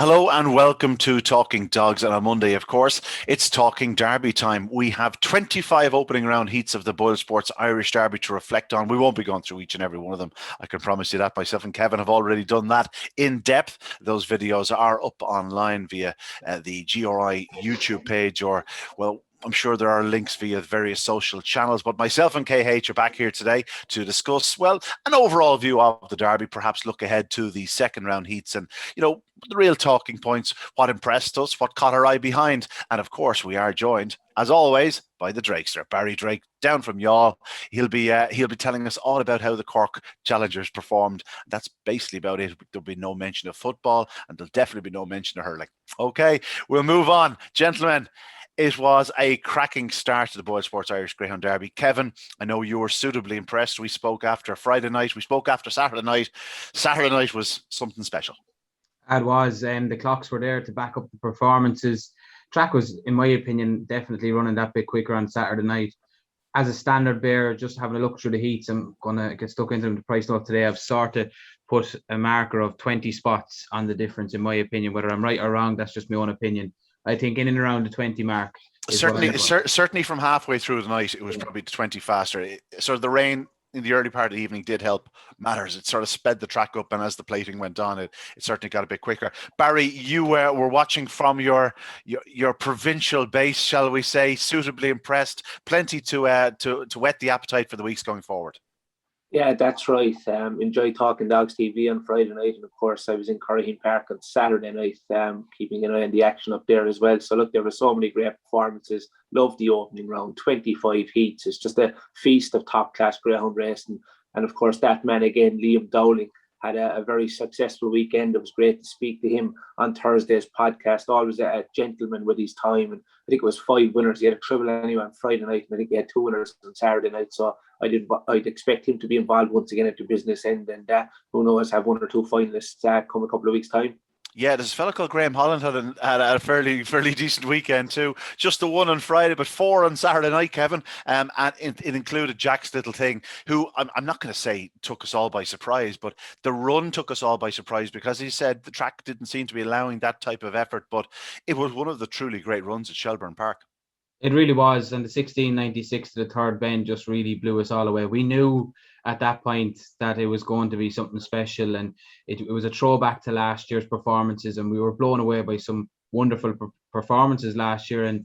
Hello and welcome to Talking Dogs. And on Monday, of course, it's Talking Derby time. We have 25 opening round heats of the Boylesports Irish Derby to reflect on. We won't be going through each and every one of them. I can promise you that. Myself and Kevin have already done that in depth. Those videos are up online via the GRI YouTube page I'm sure there are links via various social channels, but myself and KH are back here today to discuss, an overall view of the Derby, perhaps look ahead to the second round heats and, the real talking points, what impressed us, what caught our eye behind. And of course, we are joined, as always, by the Drakester, Barry Drake, down from Youghal. He'll be telling us all about how the Cork Challengers performed. That's basically about it. There'll be no mention of football, and there'll definitely be no mention of hurling. Okay, we'll move on. Gentlemen, it was a cracking start to the Boylesports Irish Greyhound Derby. Kevin, I know you were suitably impressed. We spoke after Friday night. We spoke after Saturday night. Saturday night was something special. It was, and the clocks were there to back up the performances. Track was, in my opinion, definitely running that bit quicker on Saturday night. As a standard bearer, just having a look through the heats, I'm going to get stuck into them to price note today. I've sort of put a marker of 20 spots on the difference, in my opinion. Whether I'm right or wrong, that's just my own opinion. I think in and around the 20 mark. Certainly from halfway through the night, it was probably 20 faster. So the rain in the early part of the evening did help matters. It sort of sped the track up, and as the plating went on, it certainly got a bit quicker. Barry, you were watching from your provincial base, shall we say, suitably impressed. Plenty to whet the appetite for the weeks going forward. Yeah, that's right. Enjoyed Talking Dogs TV on Friday night, and of course I was in Shelbourne Park on Saturday night, keeping an eye on the action up there as well. So look, there were so many great performances. Loved the opening round, 25 heats. It's just a feast of top class greyhound racing, and of course that man again, Liam Dowling, had a very successful weekend. It was great to speak to him on Thursday's podcast. Always a gentleman with his time, and I think it was 5 winners. He had a triple anyway on Friday night, and I think he had 2 winners on Saturday night. So I'd expect him to be involved once again at the business end, and who knows, have 1 or 2 finalists come a couple of weeks' time. Yeah, there's a fellow called Graham Holland had a fairly decent weekend too. Just the 1 on Friday, but 4 on Saturday night, Kevin. And it included Jack's Little Thing, who I'm not going to say took us all by surprise, but the run took us all by surprise because he said the track didn't seem to be allowing that type of effort, but it was one of the truly great runs at Shelbourne Park. It really was, and the 16.96 to the third bend just really blew us all away. We knew at that point that it was going to be something special, and it was a throwback to last year's performances, and we were blown away by some wonderful performances last year, and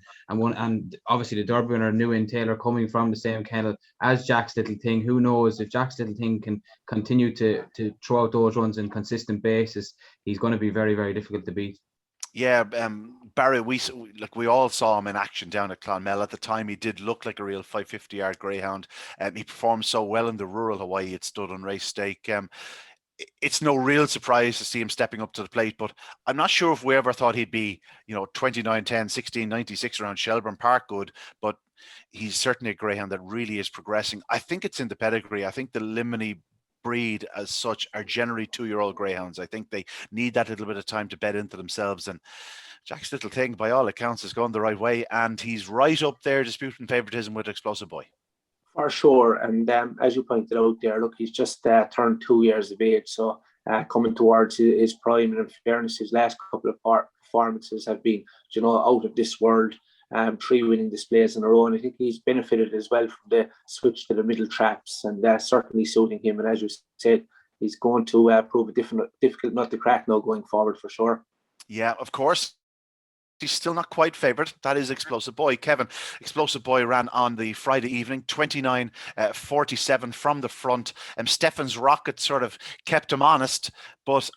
obviously the Derby winner, New Taylor, coming from the same kennel as Jack's Little Thing. Who knows, if Jack's Little Thing can continue to throw out those runs on a consistent basis, he's going to be very, very difficult to beat. Yeah, Barry, we all saw him in action down at Clonmel. At the time, he did look like a real 550-yard greyhound. He performed so well in the rural Hawaii it stood on race stake. It's no real surprise to see him stepping up to the plate, but I'm not sure if we ever thought he'd be, 29-10, 16.96 around Shelbourne Park good, but he's certainly a greyhound that really is progressing. I think it's in the pedigree. I think the Limini breed as such are generally 2-year-old greyhounds. I think they need that little bit of time to bed into themselves, and Jack's Little Thing, by all accounts, is going the right way, and he's right up there disputing favouritism with Explosive Boy. For sure, and as you pointed out there, look, he's just turned 2 years of age, so coming towards his prime, and in fairness, his last couple of performances have been, out of this world. 3 winning displays in a row, and I think he's benefited as well from the switch to the middle traps, and certainly suiting him. And as you said, he's going to prove a difficult nut to crack now going forward for sure. Yeah, of course. He's still not quite favoured. That is Explosive Boy. Kevin, Explosive Boy ran on the Friday evening, 29.47 from the front. Stefan's rocket sort of kept him honest, but,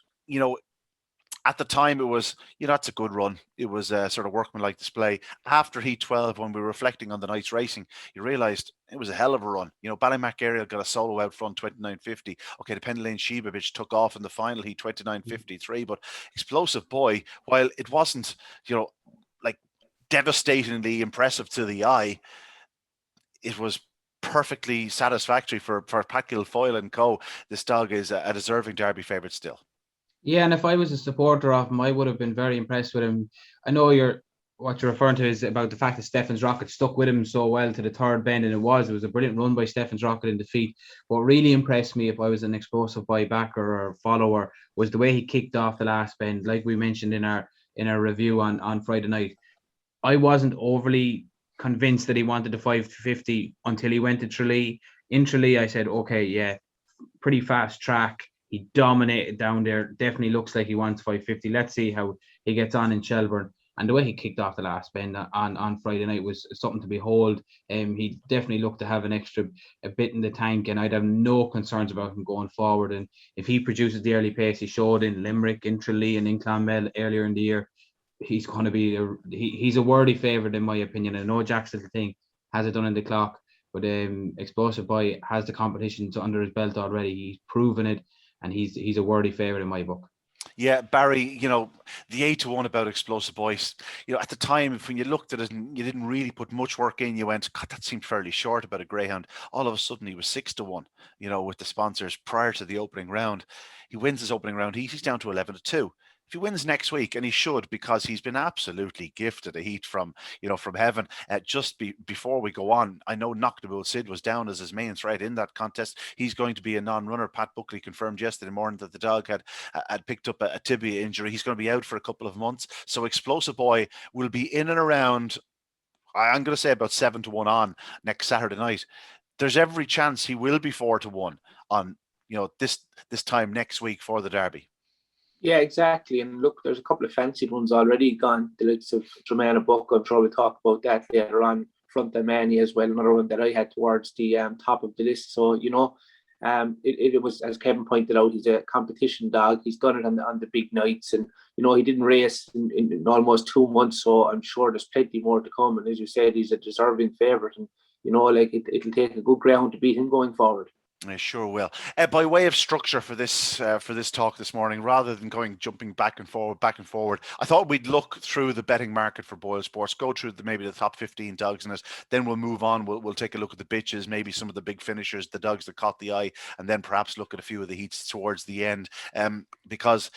at the time, it was, that's a good run. It was a sort of workmanlike display. After Heat 12, when we were reflecting on the night's racing, you realised it was a hell of a run. Ballymac Ariel got a solo out front, 29.50. Okay, the Pendleton Shebovich took off in the final Heat, 29.53. But Explosive Boy, while it wasn't, devastatingly impressive to the eye, it was perfectly satisfactory for Pat Guilfoyle and co. This dog is a deserving Derby favourite still. Yeah, and if I was a supporter of him, I would have been very impressed with him. I know what you're referring to is about the fact that Stephen's Rocket stuck with him so well to the third bend, and it was a brilliant run by Stephen's Rocket in defeat. What really impressed me, if I was an explosive boy backer or follower, was the way he kicked off the last bend, like we mentioned in our review on Friday night. I wasn't overly convinced that he wanted the 550 until he went to Tralee. In Tralee, I said, okay, yeah, pretty fast track. He dominated down there. Definitely looks like he wants 550. Let's see how he gets on in Shelbourne. And the way he kicked off the last bend on Friday night was something to behold. He definitely looked to have a bit in the tank, and I'd have no concerns about him going forward. And if he produces the early pace he showed in Limerick, in Tralee, and in Clonmel earlier in the year, he's going to be he's a worthy favourite in my opinion. I know Jack's Little Thing has it done in the clock, but Explosive Boy has the competition under his belt already. He's proven it, and he's a worthy favourite in my book. Yeah, Barry, the 8-1 about Explosive Boys, at the time when you looked at it and you didn't really put much work in, you went, God, that seemed fairly short about a greyhound. All of a sudden he was 6-1, with the sponsors prior to the opening round. He wins his opening round. He's down to 11-2. If he wins next week, and he should, because he's been absolutely gifted a heat from heaven. Before we go on, I know Knockable Sid was down as his main threat in that contest. He's going to be a non-runner. Pat Buckley confirmed yesterday morning that the dog had picked up a tibia injury. He's going to be out for a couple of months. So Explosive Boy will be in and around, I'm going to say about 7-1 on next Saturday night. There's every chance he will be 4-1 on this time next week for the Derby. Yeah, exactly. And look, there's a couple of fancy ones already gone. The likes of Jermaine Buck, I'm sure we'll talk about that later on. Front of Mani as well, another one that I had towards the top of the list. So, it was, as Kevin pointed out, he's a competition dog. He's done it on the big nights, and he didn't race in almost 2 months. So I'm sure there's plenty more to come. And as you said, he's a deserving favourite, and it'll take a good ground to beat him going forward. I sure will. By way of structure for this talk this morning, rather than jumping back and forward, I thought we'd look through the betting market for Boyle Sports, go through maybe the top 15 dogs in it, then we'll move on. We'll take a look at the bitches, maybe some of the big finishers, the dogs that caught the eye, and then perhaps look at a few of the heats towards the end, because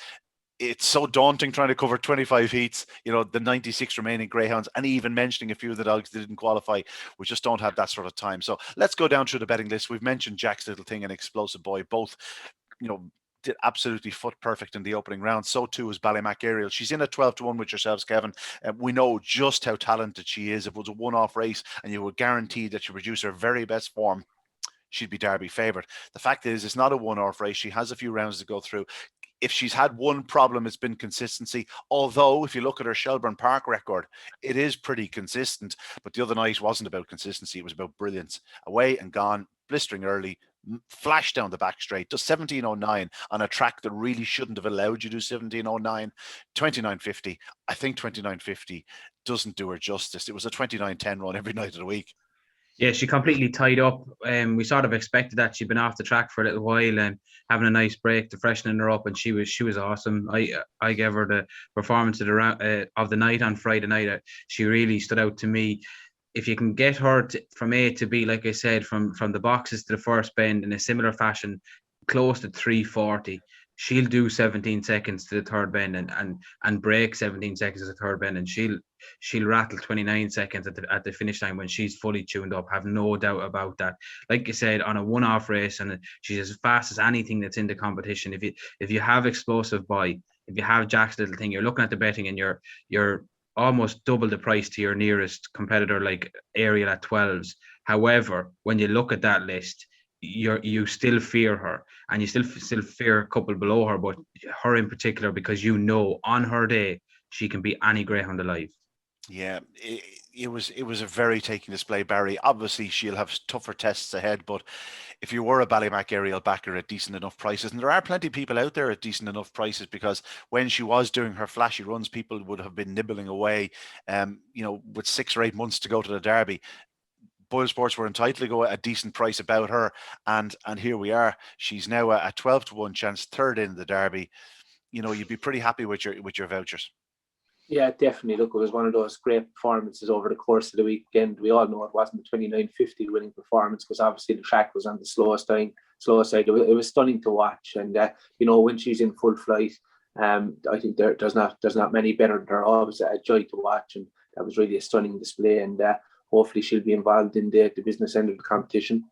it's so daunting trying to cover 25 heats, the 96 remaining greyhounds, and even mentioning a few of the dogs that didn't qualify. We just don't have that sort of time. So let's go down through the betting list. We've mentioned Jack's Little Thing and Explosive Boy. Both, did absolutely foot perfect in the opening round. So too is Ballymac Ariel. She's in at 12-1 with yourselves, Kevin. We know just how talented she is. If it was a one-off race and you were guaranteed that she produce her very best form, she'd be Derby favourite. The fact is, it's not a one-off race. She has a few rounds to go through. If she's had one problem, it's been consistency. Although, if you look at her Shelbourne Park record, it is pretty consistent. But the other night wasn't about consistency. It was about brilliance. Away and gone, blistering early, flash down the back straight, does 17.09 on a track that really shouldn't have allowed you to do 17.09. 29.50. I think 29.50 doesn't do her justice. It was a 29.10 run every night of the week. Yeah, she completely tied up. We sort of expected that. She'd been off the track for a little while and having a nice break to freshening her up, and she was awesome. I gave her the performance of the night on Friday night. She really stood out to me. If you can get her from A to B, like I said, from the boxes to the first bend in a similar fashion, close to 3:40. She'll do 17 seconds to the third bend and break 17 seconds to the third bend, and she'll rattle 29 seconds at the finish line when she's fully tuned up. Have no doubt about that. Like you said, on a one-off race, and she's as fast as anything that's in the competition. If you have Explosive Boy, if you have Jack's Little Thing, you're looking at the betting and you're almost double the price to your nearest competitor like Ariel at 12s. However, when you look at that list, you still fear her, and you still fear a couple below her, but her in particular, because on her day she can beat any greyhound alive. Yeah, it was a very taking display, Barry. Obviously she'll have tougher tests ahead, but if you were a Ballymac Ariel backer at decent enough prices, and there are plenty of people out there at decent enough prices, because when she was doing her flashy runs, people would have been nibbling away, with 6 or 8 months to go to the Derby. Boyle Sports were entitled to go at a decent price about her, and here we are. She's now a 12-1 chance, third in the Derby. You'd be pretty happy with your vouchers. Yeah, definitely. Look, it was one of those great performances over the course of the weekend. We all know it wasn't a 29.50 winning performance, because obviously the track was on the slower side. It was stunning to watch, and when she's in full flight, I think there's not many better than her. Always a joy to watch, and that was really a stunning display, and hopefully she'll be involved in the business end of the competition.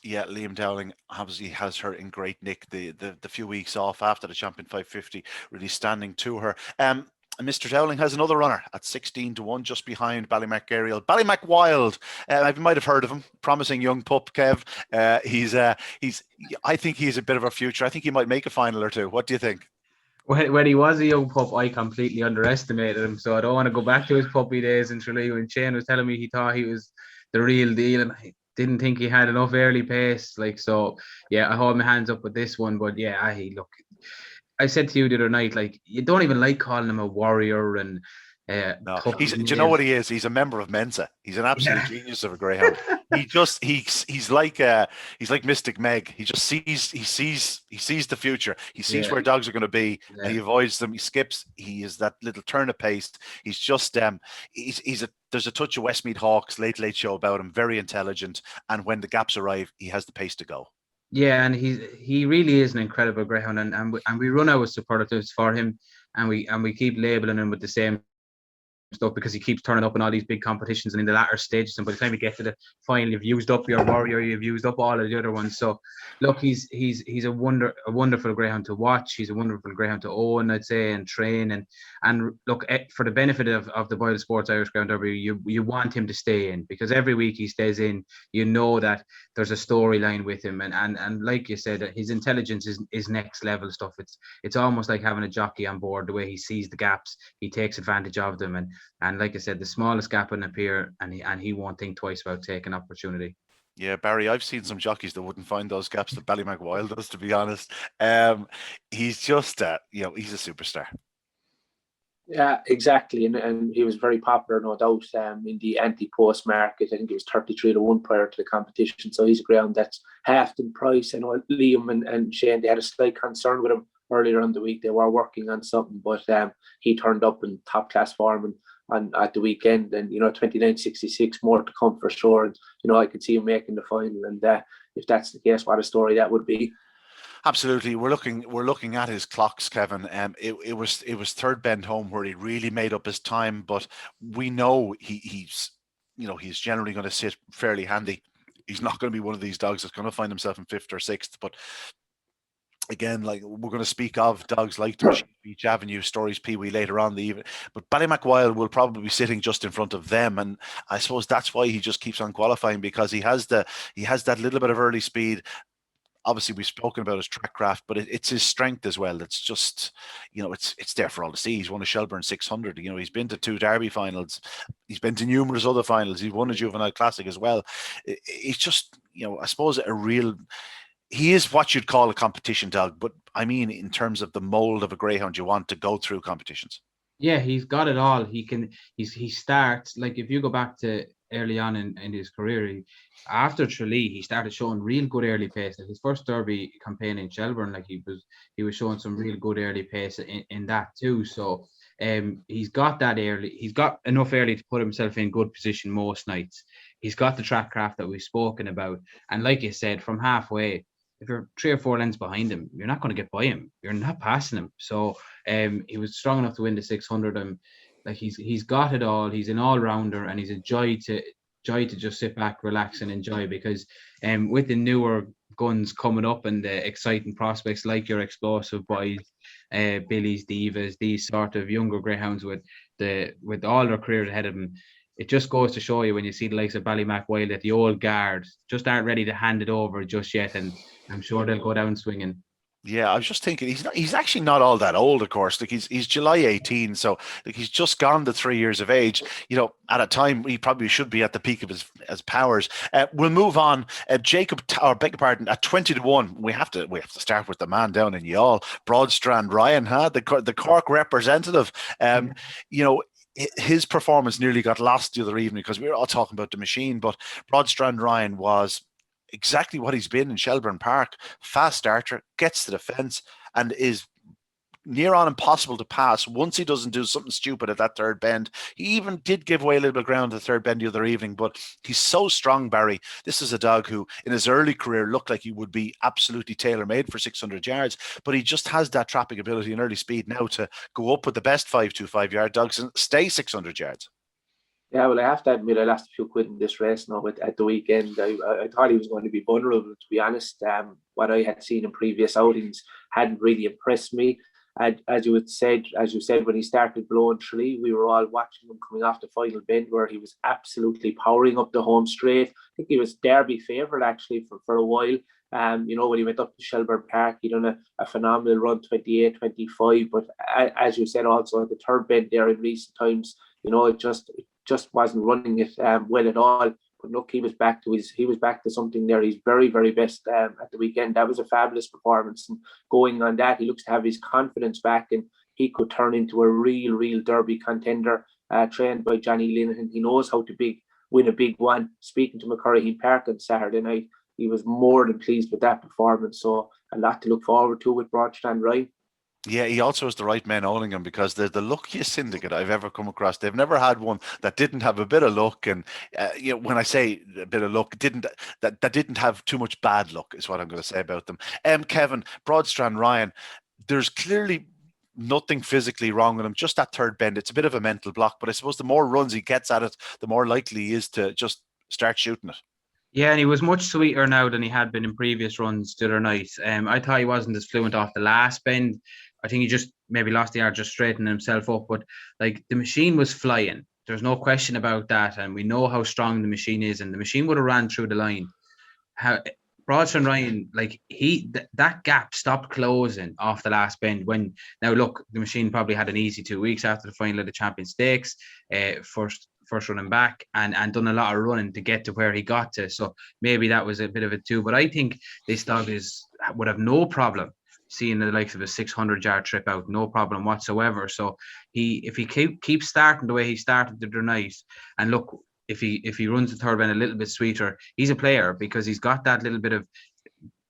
Yeah, Liam Dowling obviously has her in great nick. The few weeks off after the Champion 550 really standing to her. And Mr. Dowling has another runner at 16-1, just behind Ballymac Ariel. Ballymac Wild, you might have heard of him. Promising young pup, Kev. I think he's a bit of a future. I think he might make a final or two. What do you think? When he was a young pup, I completely underestimated him. So I don't want to go back to his puppy days in Tralee when Shane was telling me he thought he was the real deal, and I didn't think he had enough early pace. So, yeah, I hold my hands up with this one. But yeah, look. I said to you the other night, like, you don't even like calling him a warrior and no. Do you know what he is? He's a member of Mensa. He's an absolute genius of a greyhound. He's like Mystic Meg. He just sees the future. He sees where dogs are going to be, and he avoids them. He skips. He is that little turn of pace. He's just there's a touch of Westmeath Hawks late show about him. Very intelligent, and when the gaps arrive, he has the pace to go. Yeah, and he really is an incredible greyhound, and we run our superlatives for him, and we keep labeling him with the same stuff because he keeps turning up in all these big competitions and in the latter stages, and by the time you get to the final, you've used up your warrior, you've used up all of the other ones. So look, he's a wonderful greyhound to watch. He's a wonderful greyhound to own, I'd say, and train, and look, for the benefit of the Boylesports Irish Greyhound Derby, you want him to stay in, because every week he stays in, you know that there's a storyline with him, and like you said, his intelligence is next level stuff. It's almost like having a jockey on board. The way he sees the gaps, he takes advantage of them, and like I said, the smallest gap will appear, and he won't think twice about taking opportunity. Yeah, Barry, I've seen some jockeys that wouldn't find those gaps that Ballymac Wild does, to be honest. He's just, he's a superstar. Yeah, exactly. And he was very popular, no doubt, in the anti-post market. I think he was 33-1 prior to the competition. So he's a greyhound that's half the price. I know Liam and Shane, they had a slight concern with him earlier in the week. They were working on something, but he turned up in top class form and at the weekend, and 29.66, more to come for sure. And I could see him making the final, and if that's the case, what a story that would be. Absolutely, we're looking at his clocks, Kevin. It was third bend home where he really made up his time, but we know he's generally going to sit fairly handy. He's not going to be one of these dogs that's going to find himself in fifth or sixth, but again, like, we're going to speak of dogs like the Beach Avenue stories, Peewee, later on the evening, but Ballymac Wild will probably be sitting just in front of them, and I suppose that's why he just keeps on qualifying, because he has that little bit of early speed. Obviously, we've spoken about his track craft, but it's his strength as well. It's just, it's there for all to see. He's won a Shelbourne 600. He's been to 2 Derby finals. He's been to numerous other finals. He's won a Juvenile Classic as well. It's just, I suppose he is what you'd call a competition dog, but I mean, in terms of the mold of a greyhound you want to go through competitions. Yeah, he's got it all. He starts, like, if you go back to early on in his career, after Tralee, he started showing real good early pace. Like his first Derby campaign in Shelbourne, like he was showing some real good early pace in that too. So he's got that early. He's got enough early to put himself in good position most nights. He's got the track craft that we've spoken about, and like you said, from halfway, if you're 3 or 4 lengths behind him, you're not going to get by him. You're not passing him. So he was strong enough to win the 600. Like he's got it all. He's an all-rounder, and he's a joy to just sit back, relax, and enjoy, because with the newer guns coming up and the exciting prospects like your explosive boys, Billy's, Divas, these sort of younger greyhounds with all their careers ahead of them, it just goes to show you when you see the likes of Ballymac Wild that the old guard just aren't ready to hand it over just yet, and I'm sure they'll go down swinging. Yeah, I was just thinking he's actually not all that old, of course. Like he's July 18, so like he's just gone the 3 years of age. At a time he probably should be at the peak of his powers. We'll move on. Jacob, or beg your pardon, at 20-1, we have to start with the man down in Youghal, Broadstrand Ryan, the Cork representative. His performance nearly got lost the other evening because we were all talking about the machine, but Broadstrand Ryan was exactly what he's been in Shelbourne Park. Fast starter, gets to the fence, and is near on impossible to pass once he doesn't do something stupid at that third bend. He even did give away a little bit of ground at the third bend the other evening, but he's so strong, Barry. This is a dog who, in his early career, looked like he would be absolutely tailor-made for 600 yards, but he just has that trapping ability and early speed now to go up with the best 525-yard dogs and stay 600 yards. Yeah, well, I have to admit, I lost a few quid in this race now at the weekend. I thought he was going to be vulnerable, to be honest. What I had seen in previous outings hadn't really impressed me. As you said, when he started blowing three, we were all watching him coming off the final bend where he was absolutely powering up the home straight. I think he was Derby favourite actually for a while. When he went up to Shelbourne Park, he done a phenomenal run, 28-25. But as you said, also at the third bend there in recent times, it just wasn't running it well at all. But look, he was back to something there. He's very, very best at the weekend. That was a fabulous performance. And going on that, he looks to have his confidence back, and he could turn into a real Derby contender, trained by Johnny Linehan. He knows how to win a big one. Speaking to McCurry Park on Saturday night, he was more than pleased with that performance. So a lot to look forward to with Broadstrand Ryan. Yeah, he also has the right men owning him, because they're the luckiest syndicate I've ever come across. They've never had one that didn't have a bit of luck, and when I say a bit of luck, that didn't have too much bad luck is what I'm going to say about them. Kevin, Broadstrand Ryan, there's clearly nothing physically wrong with him, just that third bend. It's a bit of a mental block, but I suppose the more runs he gets at it, the more likely he is to just start shooting it. Yeah, and he was much sweeter now than he had been in previous runs the other night. I thought he wasn't as fluent off the last bend. I think he just maybe lost the yard just straightening himself up. But like, the machine was flying. There's no question about that. And we know how strong the machine is. And the machine would have ran through the line. Broadstrand Ryan, that gap stopped closing off the last bend. Now look, the machine probably had an easy 2 weeks after the final of the Champion Stakes, first running back, and done a lot of running to get to where he got to. So maybe that was a bit of it too. But I think this dog would have no problem seeing the likes of a 600-yard trip out, no problem whatsoever. So if he keeps starting the way he started the other night, and look, if he runs the third bend a little bit sweeter, he's a player, because he's got that little bit of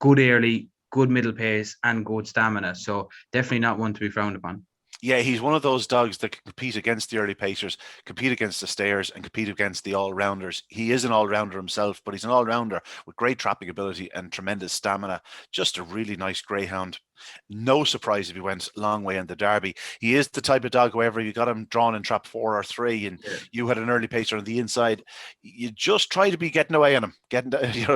good early, good middle pace, and good stamina. So definitely not one to be frowned upon. Yeah, he's one of those dogs that can compete against the early pacers, compete against the stayers, and compete against the all-rounders. He is an all-rounder himself, but he's an all-rounder with great trapping ability and tremendous stamina. Just a really nice greyhound. No surprise if he went a long way in the Derby. He is the type of dog, however, you got him drawn in trap 4 or 3, and you had an early pacer on the inside, you just try to be getting away on him,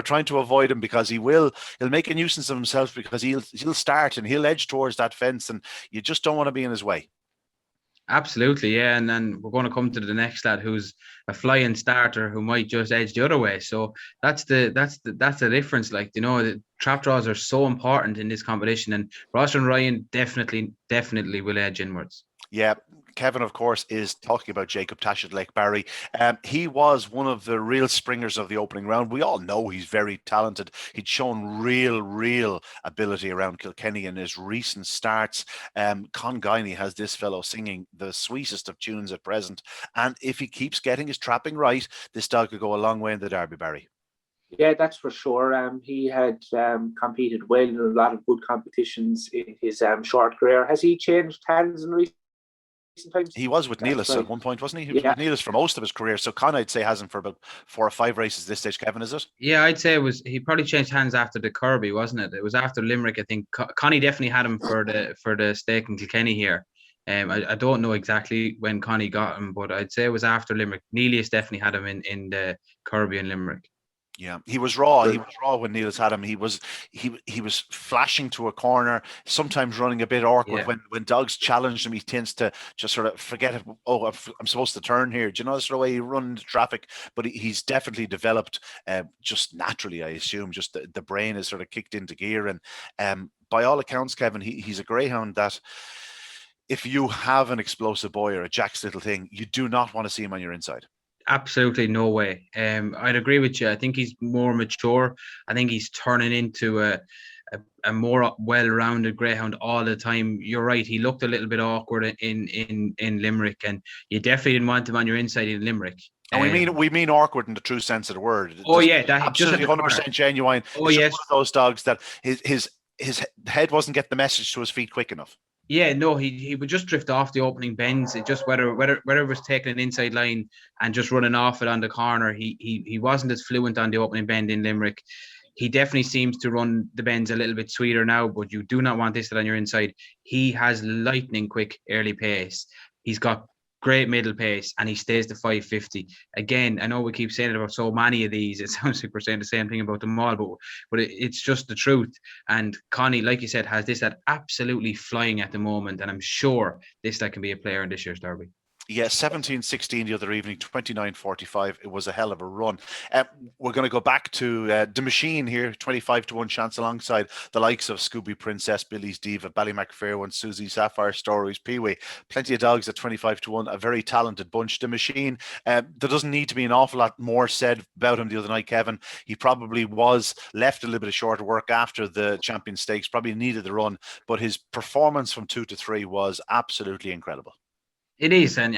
trying to avoid him, because he'll make a nuisance of himself, because he'll start and he'll edge towards that fence, and you just don't want to be in his way. Absolutely, yeah. And then we're going to come to the next lad, who's a flying starter who might just edge the other way. So that's the difference. The trap draws are so important in this competition, and Broadstrand Ryan definitely will edge inwards. Yeah, Kevin, of course, is talking about Jacob Tashadeleg Barry. He was one of the real springers of the opening round. We all know he's very talented. He'd shown real ability around Kilkenny in his recent starts. Con Guiney has this fellow singing the sweetest of tunes at present. And if he keeps getting his trapping right, this dog could go a long way in the Derby, Barry. Yeah, that's for sure. He had competed well in a lot of good competitions in his short career. Has he changed hands in recent times? He was with Neelis at one point, wasn't he? He was with Neelis for most of his career. So Con, I'd say, hasn't for about 4 or 5 races this stage. Kevin, is it? Yeah, I'd say he probably changed hands after the Kirby, wasn't it? It was after Limerick, I think. Connie definitely had him for the stake in Kilkenny here. I don't know exactly when Connie got him, but I'd say it was after Limerick. Neelis definitely had him in the Kirby and Limerick. Yeah, he was raw. He was raw when Neelis had him. He was flashing to a corner, sometimes running a bit awkward. Yeah. When dogs challenge him, he tends to just sort of forget, I'm supposed to turn here. Do you know the sort of way he runs traffic? But he's definitely developed just naturally, I assume. Just the brain is sort of kicked into gear. And by all accounts, Kevin, he's a greyhound that, if you have an explosive boy or a Jack's little thing, you do not want to see him on your inside. Absolutely no way. I'd agree with you. I think he's more mature. I think he's turning into a more well-rounded greyhound all the time. You're right. He looked a little bit awkward in Limerick, and you definitely didn't want him on your inside in Limerick. And we mean awkward in the true sense of the word. Oh yeah, that absolutely 100% genuine. Oh yes, one of those dogs that his head wasn't getting the message to his feet quick enough. Yeah, no, he would just drift off the opening bends. It just whether it was taking an inside line and just running off it on the corner. He wasn't as fluent on the opening bend in Limerick. He definitely seems to run the bends a little bit sweeter now, but you do not want this on your inside. He has lightning quick early pace. He's got great middle pace, and he stays to 550. Again, I know we keep saying it about so many of these. It sounds like we're saying the same thing about them all, but it's just the truth. And Connie, like you said, has this that absolutely flying at the moment, and I'm sure this that can be a player in this year's Derby. Yeah, 17-16 the other evening, 29-45. It was a hell of a run. We're going to go back to the machine here, 25-1 chance alongside the likes of Scooby Princess, Billy's Diva, Ballymac Fairone, Susie Sapphire, Stories, Peewee. Plenty of dogs at 25-1, a very talented bunch. The machine, there doesn't need to be an awful lot more said about him the other night, Kevin. He probably was left a little bit of short work after the Champion Stakes, probably needed the run, but his performance from 2 to 3 was absolutely incredible. It is, and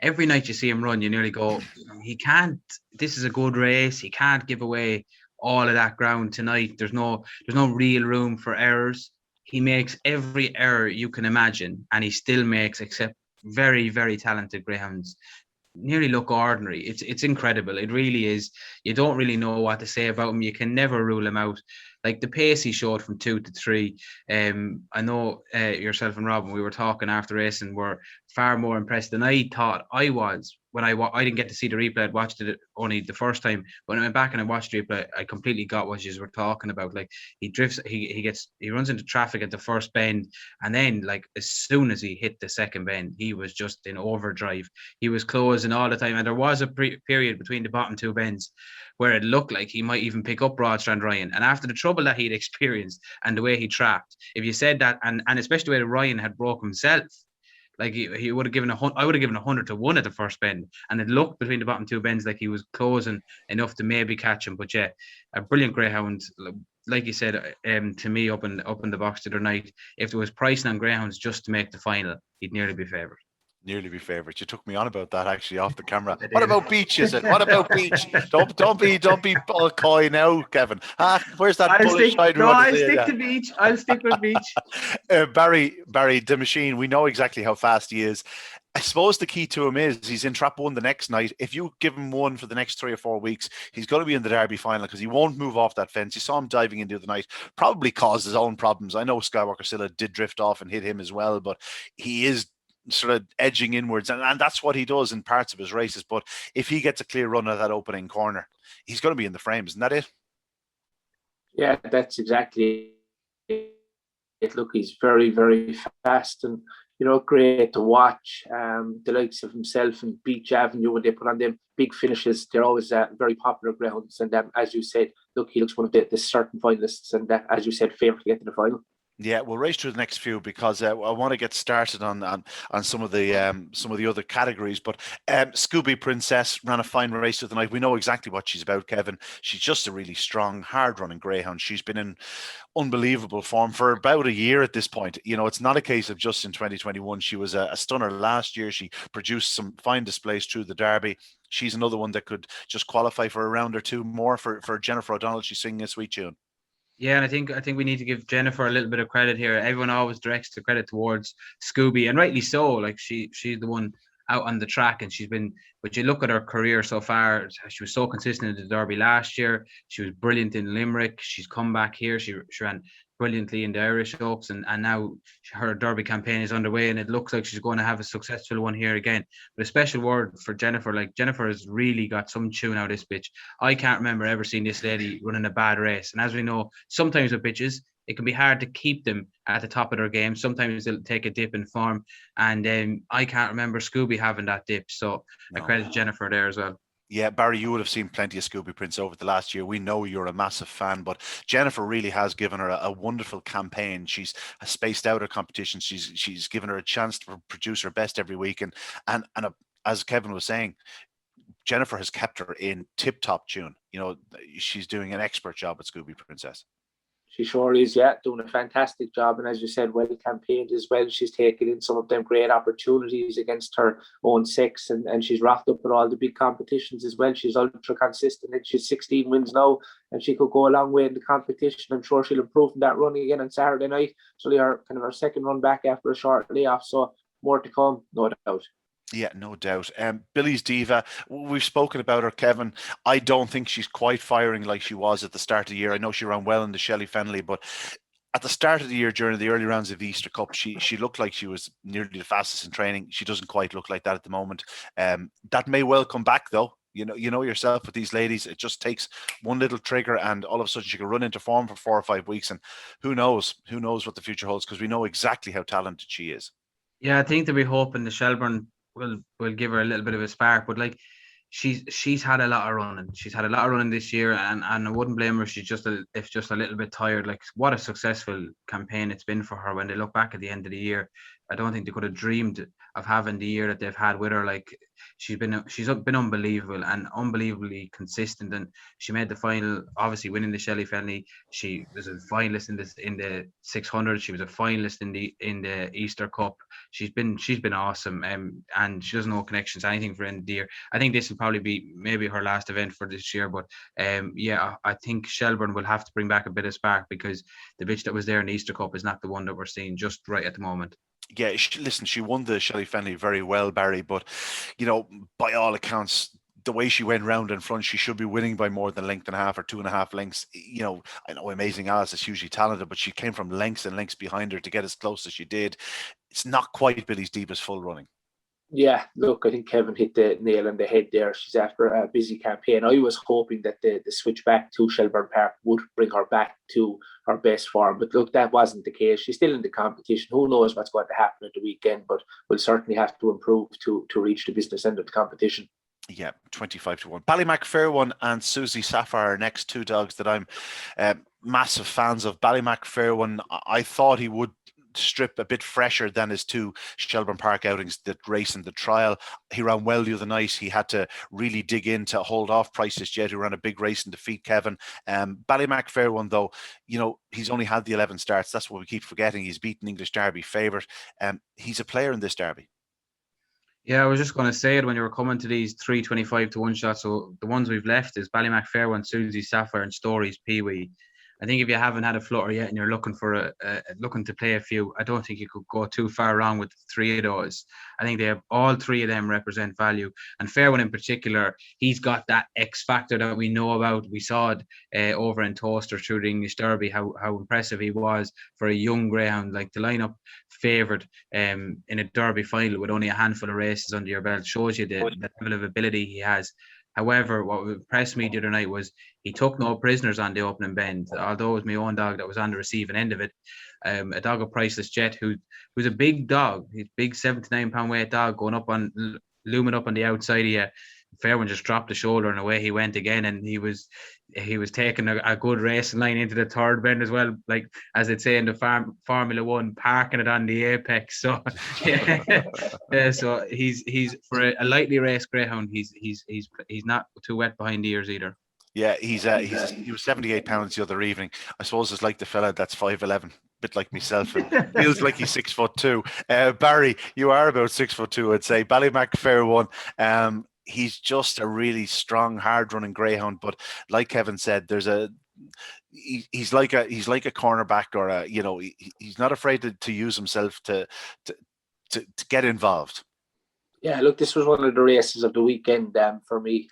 every night you see him run, you nearly go, he can't. This is a good race. He can't give away all of that ground tonight. There's no real room for errors. He makes every error you can imagine, and he still makes, except very, very talented greyhounds, nearly look ordinary. It's incredible. It really is. You don't really know what to say about him. You can never rule him out. Like the pace he showed from 2 to 3. I know yourself and Robin, we were talking after race and were far more impressed than I thought I was. When I didn't get to see the replay, I'd watched it only the first time. When I went back and I watched the replay, I completely got what you were talking about. Like he drifts, he runs into traffic at the first bend, and then like as soon as he hit the second bend, he was just in overdrive. He was closing all the time, and there was a period between the bottom two bends where it looked like he might even pick up Broadstrand Ryan. And after the trouble that he'd experienced and the way he trapped, if you said that, and especially the way Ryan had broke himself, like he would have given I would have given 100-1 at the first bend, and it looked between the bottom two bends like he was closing enough to maybe catch him. But yeah, a brilliant greyhound, like you said, to me up in the box the other night. If there was pricing on greyhounds just to make the final, he'd nearly be favourite. Nearly be favourite. You took me on about that actually off the camera. What about Beach? Is it? What about Beach? Don't be all coy now, Kevin. Where's that bullish side? I'll stick to Beach. I'll stick with Beach. Barry, the machine. We know exactly how fast he is. I suppose the key to him is he's in trap 1 the next night. If you give him 1 for the next 3 or 4 weeks, he's going to be in the Derby final because he won't move off that fence. You saw him diving in the other night, probably caused his own problems. I know Skywalker Silla did drift off and hit him as well, but he is sort of edging inwards, and that's what he does in parts of his races. But if he gets a clear run of that opening corner, he's going to be in the frames. Isn't that it? Yeah, that's exactly it. Look, he's very, very fast, and great to watch. The likes of himself and Beach Avenue, when they put on them big finishes, they're always very popular greyhounds. And as you said, look, he looks one of the certain finalists, and as you said, favourite to get to the final. Yeah, we'll race through the next few because I want to get started on some of the other categories. But Scooby Princess ran a fine race of the night. We know exactly what she's about, Kevin. She's just a really strong, hard-running greyhound. She's been in unbelievable form for about a year at this point. It's not a case of just in 2021. She was a stunner last year. She produced some fine displays through the Derby. She's another one that could just qualify for a round or two more for Jennifer O'Donnell. She's singing a sweet tune. Yeah, and I think we need to give Jennifer a little bit of credit here. Everyone always directs the credit towards Scooby, and rightly so. Like she's the one out on the track, and but you look at her career so far, she was so consistent in the Derby last year. She was brilliant in Limerick. She's come back here. She ran brilliantly in the Irish Oaks, and now her Derby campaign is underway, and it looks like she's going to have a successful one here again. But a special word for Jennifer. Like Jennifer has really got some tune out of this bitch. I can't remember ever seeing this lady running a bad race. And as we know, sometimes with bitches, it can be hard to keep them at the top of their game. Sometimes they'll take a dip in form, and I can't remember Scooby having that dip. So I credit Jennifer there as well. Yeah, Barry, you would have seen plenty of Scooby Prince over the last year. We know you're a massive fan, but Jennifer really has given her a wonderful campaign. She's spaced out her competition. She's given her a chance to produce her best every week. And as Kevin was saying, Jennifer has kept her in tip-top tune. She's doing an expert job at Scooby Princess. She sure is, yeah, doing a fantastic job. And as you said, well campaigned as well. She's taken in some of them great opportunities against her own sex, and she's wrapped up with all the big competitions as well. She's ultra consistent, and she's 16 wins now, and she could go a long way in the competition. I'm sure she'll improve from that run again on Saturday night. So her second run back after a short layoff. So more to come, no doubt. Yeah, no doubt. Billy's Diva, we've spoken about her, Kevin. I don't think she's quite firing like she was at the start of the year. I know she ran well in the Shelley Fennelly, but at the start of the year, during the early rounds of the Easter Cup, she looked like she was nearly the fastest in training. She doesn't quite look like that at the moment. That may well come back, though. You know yourself with these ladies, it just takes one little trigger, and all of a sudden she can run into form for 4 or 5 weeks, and who knows what the future holds, because we know exactly how talented she is. Yeah, I think they'll be hoping the Shelbourne will give her a little bit of a spark, but like she's had a lot of running. She's had a lot of running this year, and I wouldn't blame her. She's just a little bit tired. Like, what a successful campaign it's been for her. When they look back at the end of the year, I don't think they could have dreamed of having the year that they've had with her. Like, she's been unbelievable and unbelievably consistent, and she made the final, obviously winning the Shelley Fennelly. She was a finalist in the 600. She was a finalist in the Easter Cup. She's been awesome, and she doesn't know connections anything for end of the year. I think this will probably be maybe her last event for this year, but yeah, I think Shelbourne will have to bring back a bit of spark, because the bitch that was there in the Easter Cup is not the one that we're seeing just right at the moment. Yeah, she won the Shelley Fennelly very well, Barry, but by all accounts, the way she went round in front, she should be winning by more than a length and a half or 2.5 lengths. I know Amazing Alice is hugely talented, but she came from lengths and lengths behind her to get as close as she did. It's not quite Billy's deepest full running. Yeah, look, I think Kevin hit the nail on the head there. She's after a busy campaign. I was hoping that the switch back to Shelbourne Park would bring her back to her best form. But look, that wasn't the case. She's still in the competition. Who knows what's going to happen at the weekend, but we'll certainly have to improve to reach the business end of the competition. Yeah, 25-1. Ballymac Fair One and Susie Sapphire are next two dogs that I'm massive fans of. Ballymac Fair One, I thought he would strip a bit fresher than his two Shelbourne Park outings that race in the trial. He ran well the other night. He had to really dig in to hold off Priceless Jet, who ran a big race and defeat Kevin. Ballymac Fair One, though, he's only had the 11 starts. That's what we keep forgetting. He's beaten English Derby favourite. He's a player in this Derby. Yeah, I was just going to say it when you were coming to these 325-1 shots. So the ones we've left is Ballymac Fair One, Susie Sapphire, and Stories Peewee. I think if you haven't had a flutter yet and you're looking for looking to play a few, I don't think you could go too far wrong with 3 of those. I think they have all 3 of them represent value, and Fair One in particular, he's got that X factor that we know about. We saw it over in Toaster through the English Derby, how impressive he was for a young greyhound. Like, the lineup favoured in a Derby final with only a handful of races under your belt shows you the level of ability he has. However, what impressed me the other night was he took no prisoners on the opening bend. Although it was my own dog that was on the receiving end of it, a dog of Priceless Jet, who's a big dog. He's a big 7 to 9 pound weight dog looming up on the outside of you. Fair One just dropped the shoulder and away he went again, and he was taking a good racing line into the third bend as well, like as they'd say in the Formula One, parking it on the apex. So yeah, so he's for a lightly raced greyhound, he's not too wet behind the ears either. Yeah, he was 78 pounds the other evening. I suppose it's like the fella that's 5'11", bit like myself, and feels like he's 6'2". Barry, you are about 6'2", I'd say. Ballymac Fair One. He's just a really strong, hard-running greyhound. But like Kevin said, he's like a cornerback, or he's not afraid to use himself to get involved. Yeah, look, this was one of the races of the weekend for me.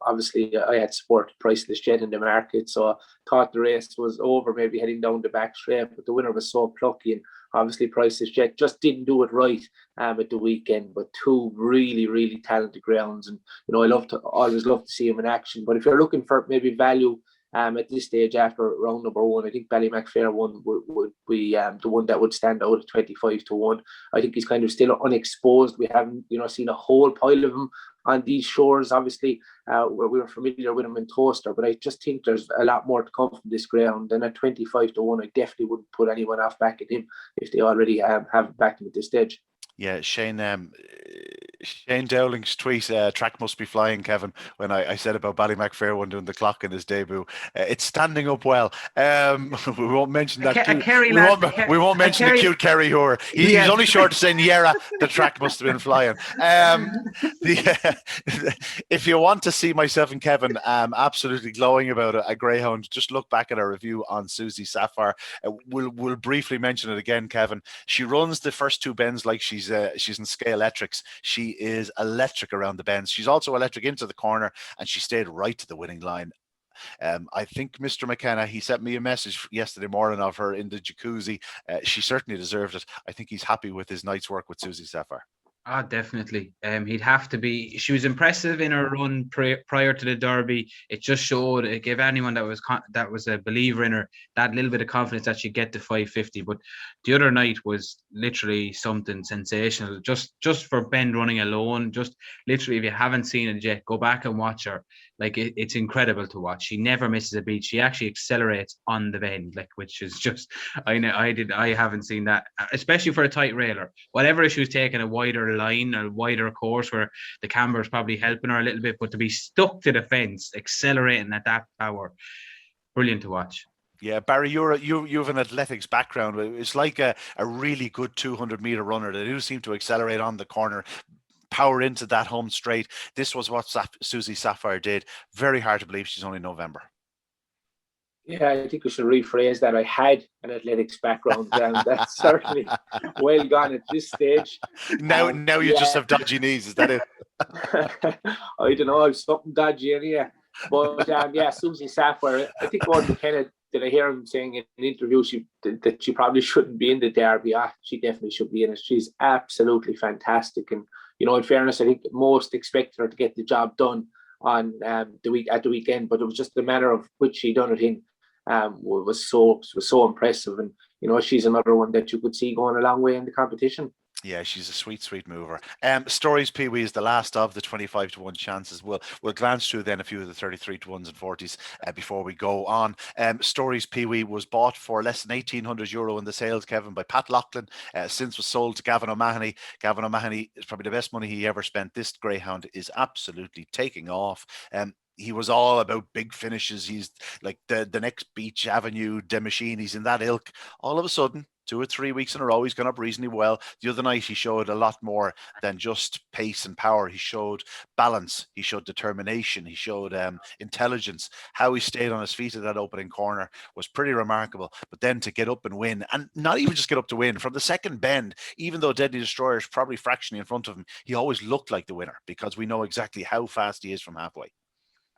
Obviously, I had supported Priceless Jet in the market, so I thought the race was over, maybe heading down the back straight, but the winner was so plucky, and obviously Priceless Jet just didn't do it right at the weekend. But 2 really, really talented greyhounds, and always love to see him in action. But if you're looking for maybe value at this stage after round number 1, I think Ballymac Fair One would be the one that would stand out at 25-1. I think he's kind of still unexposed. We haven't seen a whole pile of him on these shores. Obviously, we were familiar with him in Toaster, but I just think there's a lot more to come from this ground. And at 25-1, I definitely wouldn't put anyone off backing him if they already have backed him at this stage. Yeah, Shane Dowling's tweet, track must be flying, Kevin, when I said about Ballymac Fair One doing the clock in his debut. It's standing up well. We won't mention that. We won't mention the cute Kerry Hoare. He's only short of saying, yeah, the track must have been flying. If you want to see myself and Kevin absolutely glowing about a greyhound, just look back at our review on Susie Sapphire. We'll briefly mention it again, Kevin. She runs the first 2 bends like she's in Scale Electrics. She is electric around the bends. She's also electric into the corner, and she stayed right to the winning line. I think Mr. McKenna, he sent me a message yesterday morning of her in the jacuzzi. She certainly deserved it. I think he's happy with his night's work with Susie Sapphire. Ah, definitely. He'd have to be. She was impressive in her run prior to the Derby. It just showed. It gave anyone that was a believer in her that little bit of confidence that she'd get to 550. But the other night was literally something sensational. Just for bend running alone. Just literally, if you haven't seen it yet, go back and watch her. Like it's incredible to watch. She never misses a beat. She actually accelerates on the bend, like which is just. I haven't seen that, especially for a tight railer. Whatever if she was taking a wider line, a wider course where the camber is probably helping her a little bit, but to be stuck to the fence, accelerating at that power, brilliant to watch. Yeah, Barry, you have an athletics background. It's like a really good 200-meter runner. They do seem to accelerate on the corner, power into that home straight. This was what Susie Sapphire did. Very hard to believe she's only November. Yeah, I think we should rephrase that. I had an athletics background, and that's certainly well gone at this stage. Now you just have dodgy knees. Is that it? I don't know. I've something dodgy in here. But yeah, Susie Sapphire. I think Gordon McKenna, did I hear him saying in an interview that she probably shouldn't be in the Derby? She definitely should be in it. She's absolutely fantastic. And, in fairness, I think most expected her to get the job done on the weekend, but it was just the manner of which she done it in. Was so impressive, and she's another one that you could see going a long way in the competition. Yeah, she's a sweet mover. Stories Peewee is the last of the 25 to 1 chances. We'll glance through then a few of the 33 to 1s and 40s before we go on. Stories Peewee was bought for less than €1,800 in the sales, Kevin, by Pat Loughlin. Since was sold to Gavin O'Mahony. Gavin O'Mahony is probably the best money he ever spent. This greyhound is absolutely taking off. He was all about big finishes. He's like the next Beach Avenue, De Machine. He's in that ilk. All of a sudden, 2 or 3 weeks in a row, he's gone up reasonably well. The other night, he showed a lot more than just pace and power. He showed balance. He showed determination. He showed intelligence. How he stayed on his feet at that opening corner was pretty remarkable. But then to get up and win, and not even just get up to win, from the second bend, even though Deadly Destroyer is probably fractionally in front of him, he always looked like the winner because we know exactly how fast he is from halfway.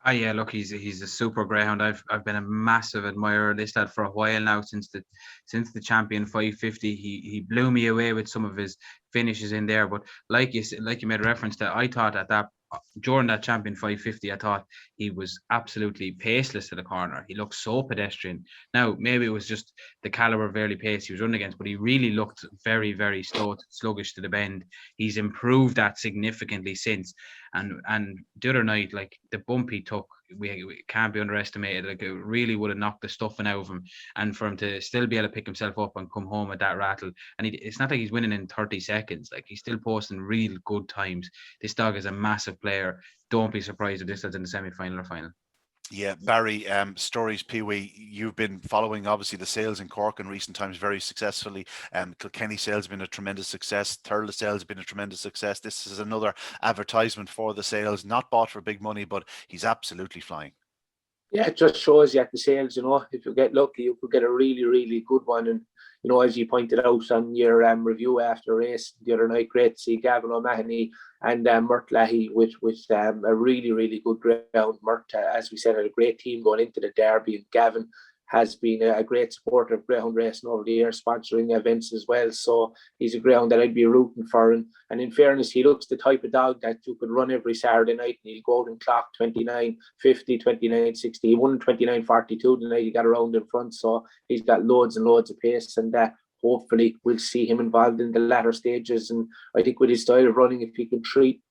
Oh yeah, look, he's a super greyhound. I've been a massive admirer of this lad for a while now, since the champion 550. He blew me away with some of his finishes in there. But like you made reference to, I thought at that during that champion 550, I thought he was absolutely paceless to the corner. He looked so pedestrian. Now maybe it was just the caliber of early pace he was running against, but he really looked very, very sluggish to the bend. He's improved that significantly since. And the other night, like the bump he took, we can't be underestimated. Like it really would have knocked the stuffing out of him, and for him to still be able to pick himself up and come home at that rattle. And it's not like he's winning in 30 seconds. Like he's still posting real good times. This dog is a massive player. Don't be surprised if this is in the semi-final or final. Yeah, Barry, Stories Peewee, you've been following obviously the sales in Cork in recent times very successfully. Kilkenny sales have been a tremendous success. Thurles sales have been a tremendous success. This is another advertisement for the sales, not bought for big money, but he's absolutely flying. Yeah, it just shows you at the sales, if you get lucky, you could get a really, really good one. And, as you pointed out on your review after race the other night, great to see Gavin O'Mahony and Mert Leahy with a really, really good greyhound. Mert, as we said, had a great team going into the Derby, and Gavin has been a great supporter of greyhound racing over the years, sponsoring events as well. So he's a greyhound that I'd be rooting for. And in fairness, he looks the type of dog that you could run every Saturday night, and he'll go out and clock 29.50, 29.60. He won 29.42 tonight. He got around in front, so he's got loads and loads of pace. And hopefully we'll see him involved in the latter stages. And I think with his style of running, if he can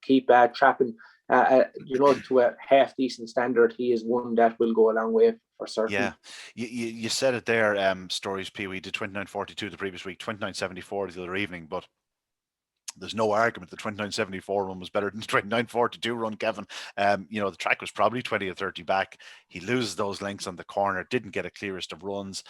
keep trapping, to a half decent standard, he is one that will go a long way for certain. Yeah, you said it there. Stories Peewee did 29.42 the previous week, 29.74 the other evening, but there's no argument the 29.74 run was better than the 29.42 run, Kevin. The track was probably 20 or 30 back. He loses those lengths on the corner, didn't get a clearest of runs,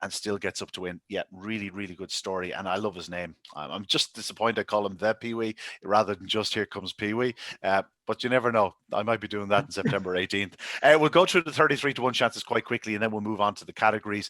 and still gets up to win. Yeah, really, really good story. And I love his name. I'm just disappointed I call him the Peewee rather than just Here Comes Peewee. But you never know. I might be doing that in September 18th. We'll go through the 33 to 1 chances quite quickly, and then we'll move on to the categories.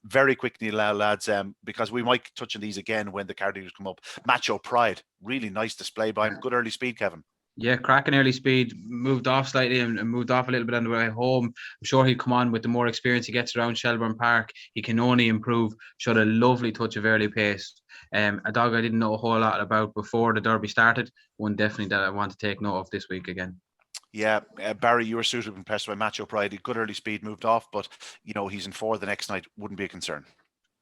Very quickly, lads, because we might touch on these again when the categories come up. Macho Pride. Really nice display by him. Good early speed, Kevin. Yeah, cracking early speed, moved off slightly and moved off a little bit on the way home. I'm sure he'll come on with the more experience he gets around Shelbourne Park. He can only improve. Showed a lovely touch of early pace. A dog I didn't know a whole lot about before the Derby started. One definitely that I want to take note of this week again. Yeah, Barry, you were suitably impressed by Macho Pride. Good early speed, moved off, but he's in 4 the next night. Wouldn't be a concern.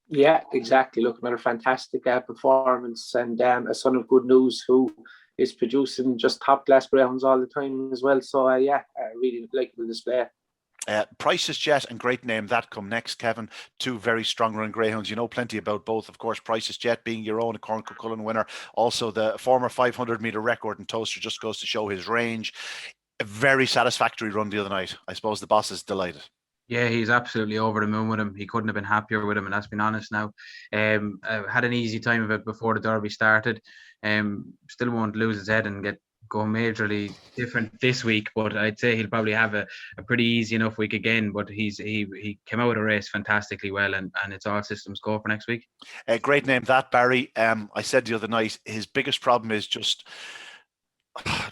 Yeah, exactly. Look, another fantastic performance, and a son of good news who is producing just top class greyhounds all the time as well. So really likable display. Price's Jet and Great Name That come next, Kevin. 2 very strong run greyhounds. You know plenty about both, of course. Price's Jet being your own Corn Cullen winner, also the former 500-meter record in Toaster, just goes to show his range. A very satisfactory run the other night. I suppose the boss is delighted. Yeah, he's absolutely over the moon with him. He couldn't have been happier with him, and that's been honest now. I had an easy time of it before the Derby started. Still won't lose his head and go majorly different this week, but I'd say he'll probably have a pretty easy enough week again. But he came out of the race fantastically well, and it's all systems go for next week. Great Name That, Barry. I said the other night, his biggest problem is just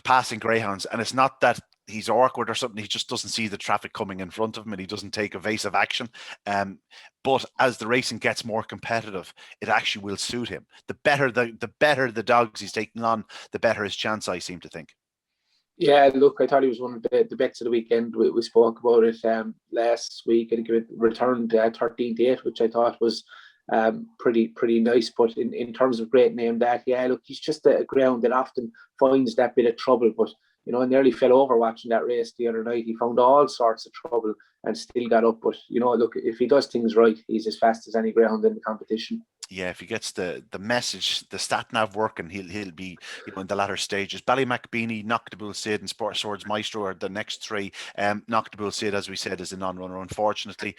passing greyhounds, and it's not that he's awkward or something. He just doesn't see the traffic coming in front of him, and he doesn't take evasive action. But as the racing gets more competitive, it actually will suit him. The better the dogs he's taking on, the better his chance, I seem to think. Yeah, look, I thought he was one of the bets of the weekend. We spoke about it last week. I think it returned 13-8, which I thought was pretty nice. But in terms of Great Name That, yeah, look, he's just a ground that often finds that bit of trouble. But nearly fell over watching that race the other night. He found all sorts of trouble and still got up. But look, if he does things right, he's as fast as any greyhound in the competition. Yeah, if he gets the message, the stat nav working, he'll be in the latter stages. Ballymac Beanie, Noctable Sid, and Sport Swords Maestro are the next 3. Noctable Sid, as we said, is a non-runner, unfortunately,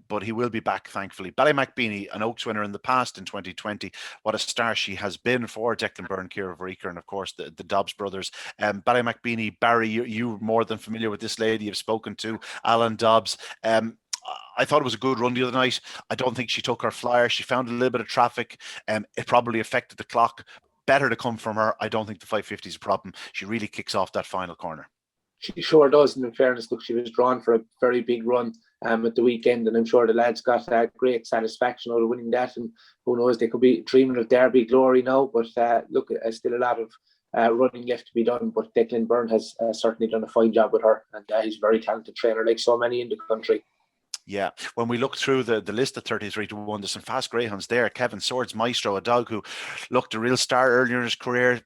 but he will be back, thankfully. Ballymac Beanie, an Oaks winner in the past in 2020. What a star she has been for Declan Byrne, Ciara Varika, and of course the Dobbs brothers. Ballymac Beanie, Barry, you're more than familiar with this lady. You've spoken to Alan Dobbs. I thought it was a good run the other night. I don't think she took her flyer. She found a little bit of traffic. It probably affected the clock. Better to come from her. I don't think the 550 is a problem. She really kicks off that final corner. She sure does. And in fairness, look, she was drawn for a very big run at the weekend, and I'm sure the lads got great satisfaction out of winning that. And who knows, they could be dreaming of Derby glory now. But look, there's still a lot of running left to be done. But Declan Byrne has certainly done a fine job with her, and he's a very talented trainer, like so many in the country. Yeah, when we look through the list of 33-1, there's some fast greyhounds there. Kevin Swords Maestro, a dog who looked a real star earlier in his career,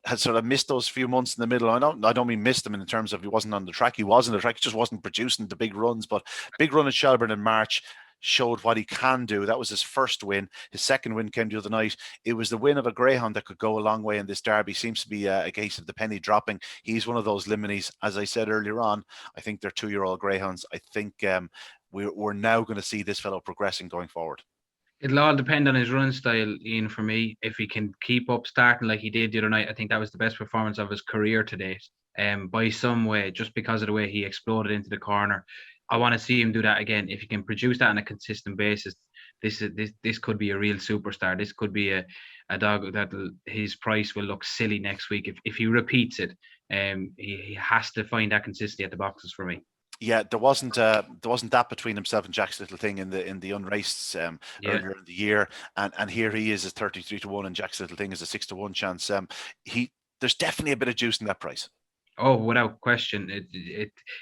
had sort of missed those few months in the middle. I don't mean missed them in terms of he wasn't on the track. He was on the track, he just wasn't producing the big runs. But big run at Shelbourne in March showed what he can do. That was his first win. His second win came the other night. It was the win of a greyhound that could go a long way in this derby. Seems to be a case of the penny dropping. He's one of those liminies. As I said earlier on, I think they're 2-year-old greyhounds. I think we're now going to see this fellow progressing going forward. It'll all depend on his run style, Ian, for me. If he can keep up starting like he did the other night, I think that was the best performance of his career to date. By some way, just because of the way he exploded into the corner. I want to see him do that again. If he can produce that on a consistent basis, this could be a real superstar. This could be a dog that his price will look silly next week. If he repeats it, he has to find that consistency at the boxes for me. Yeah, there wasn't that between himself and Jack's Little Thing in the unraced earlier in the year, and here he is 33-1, and Jack's Little Thing is a 6-1 chance. There's definitely a bit of juice in that price. Oh, without question.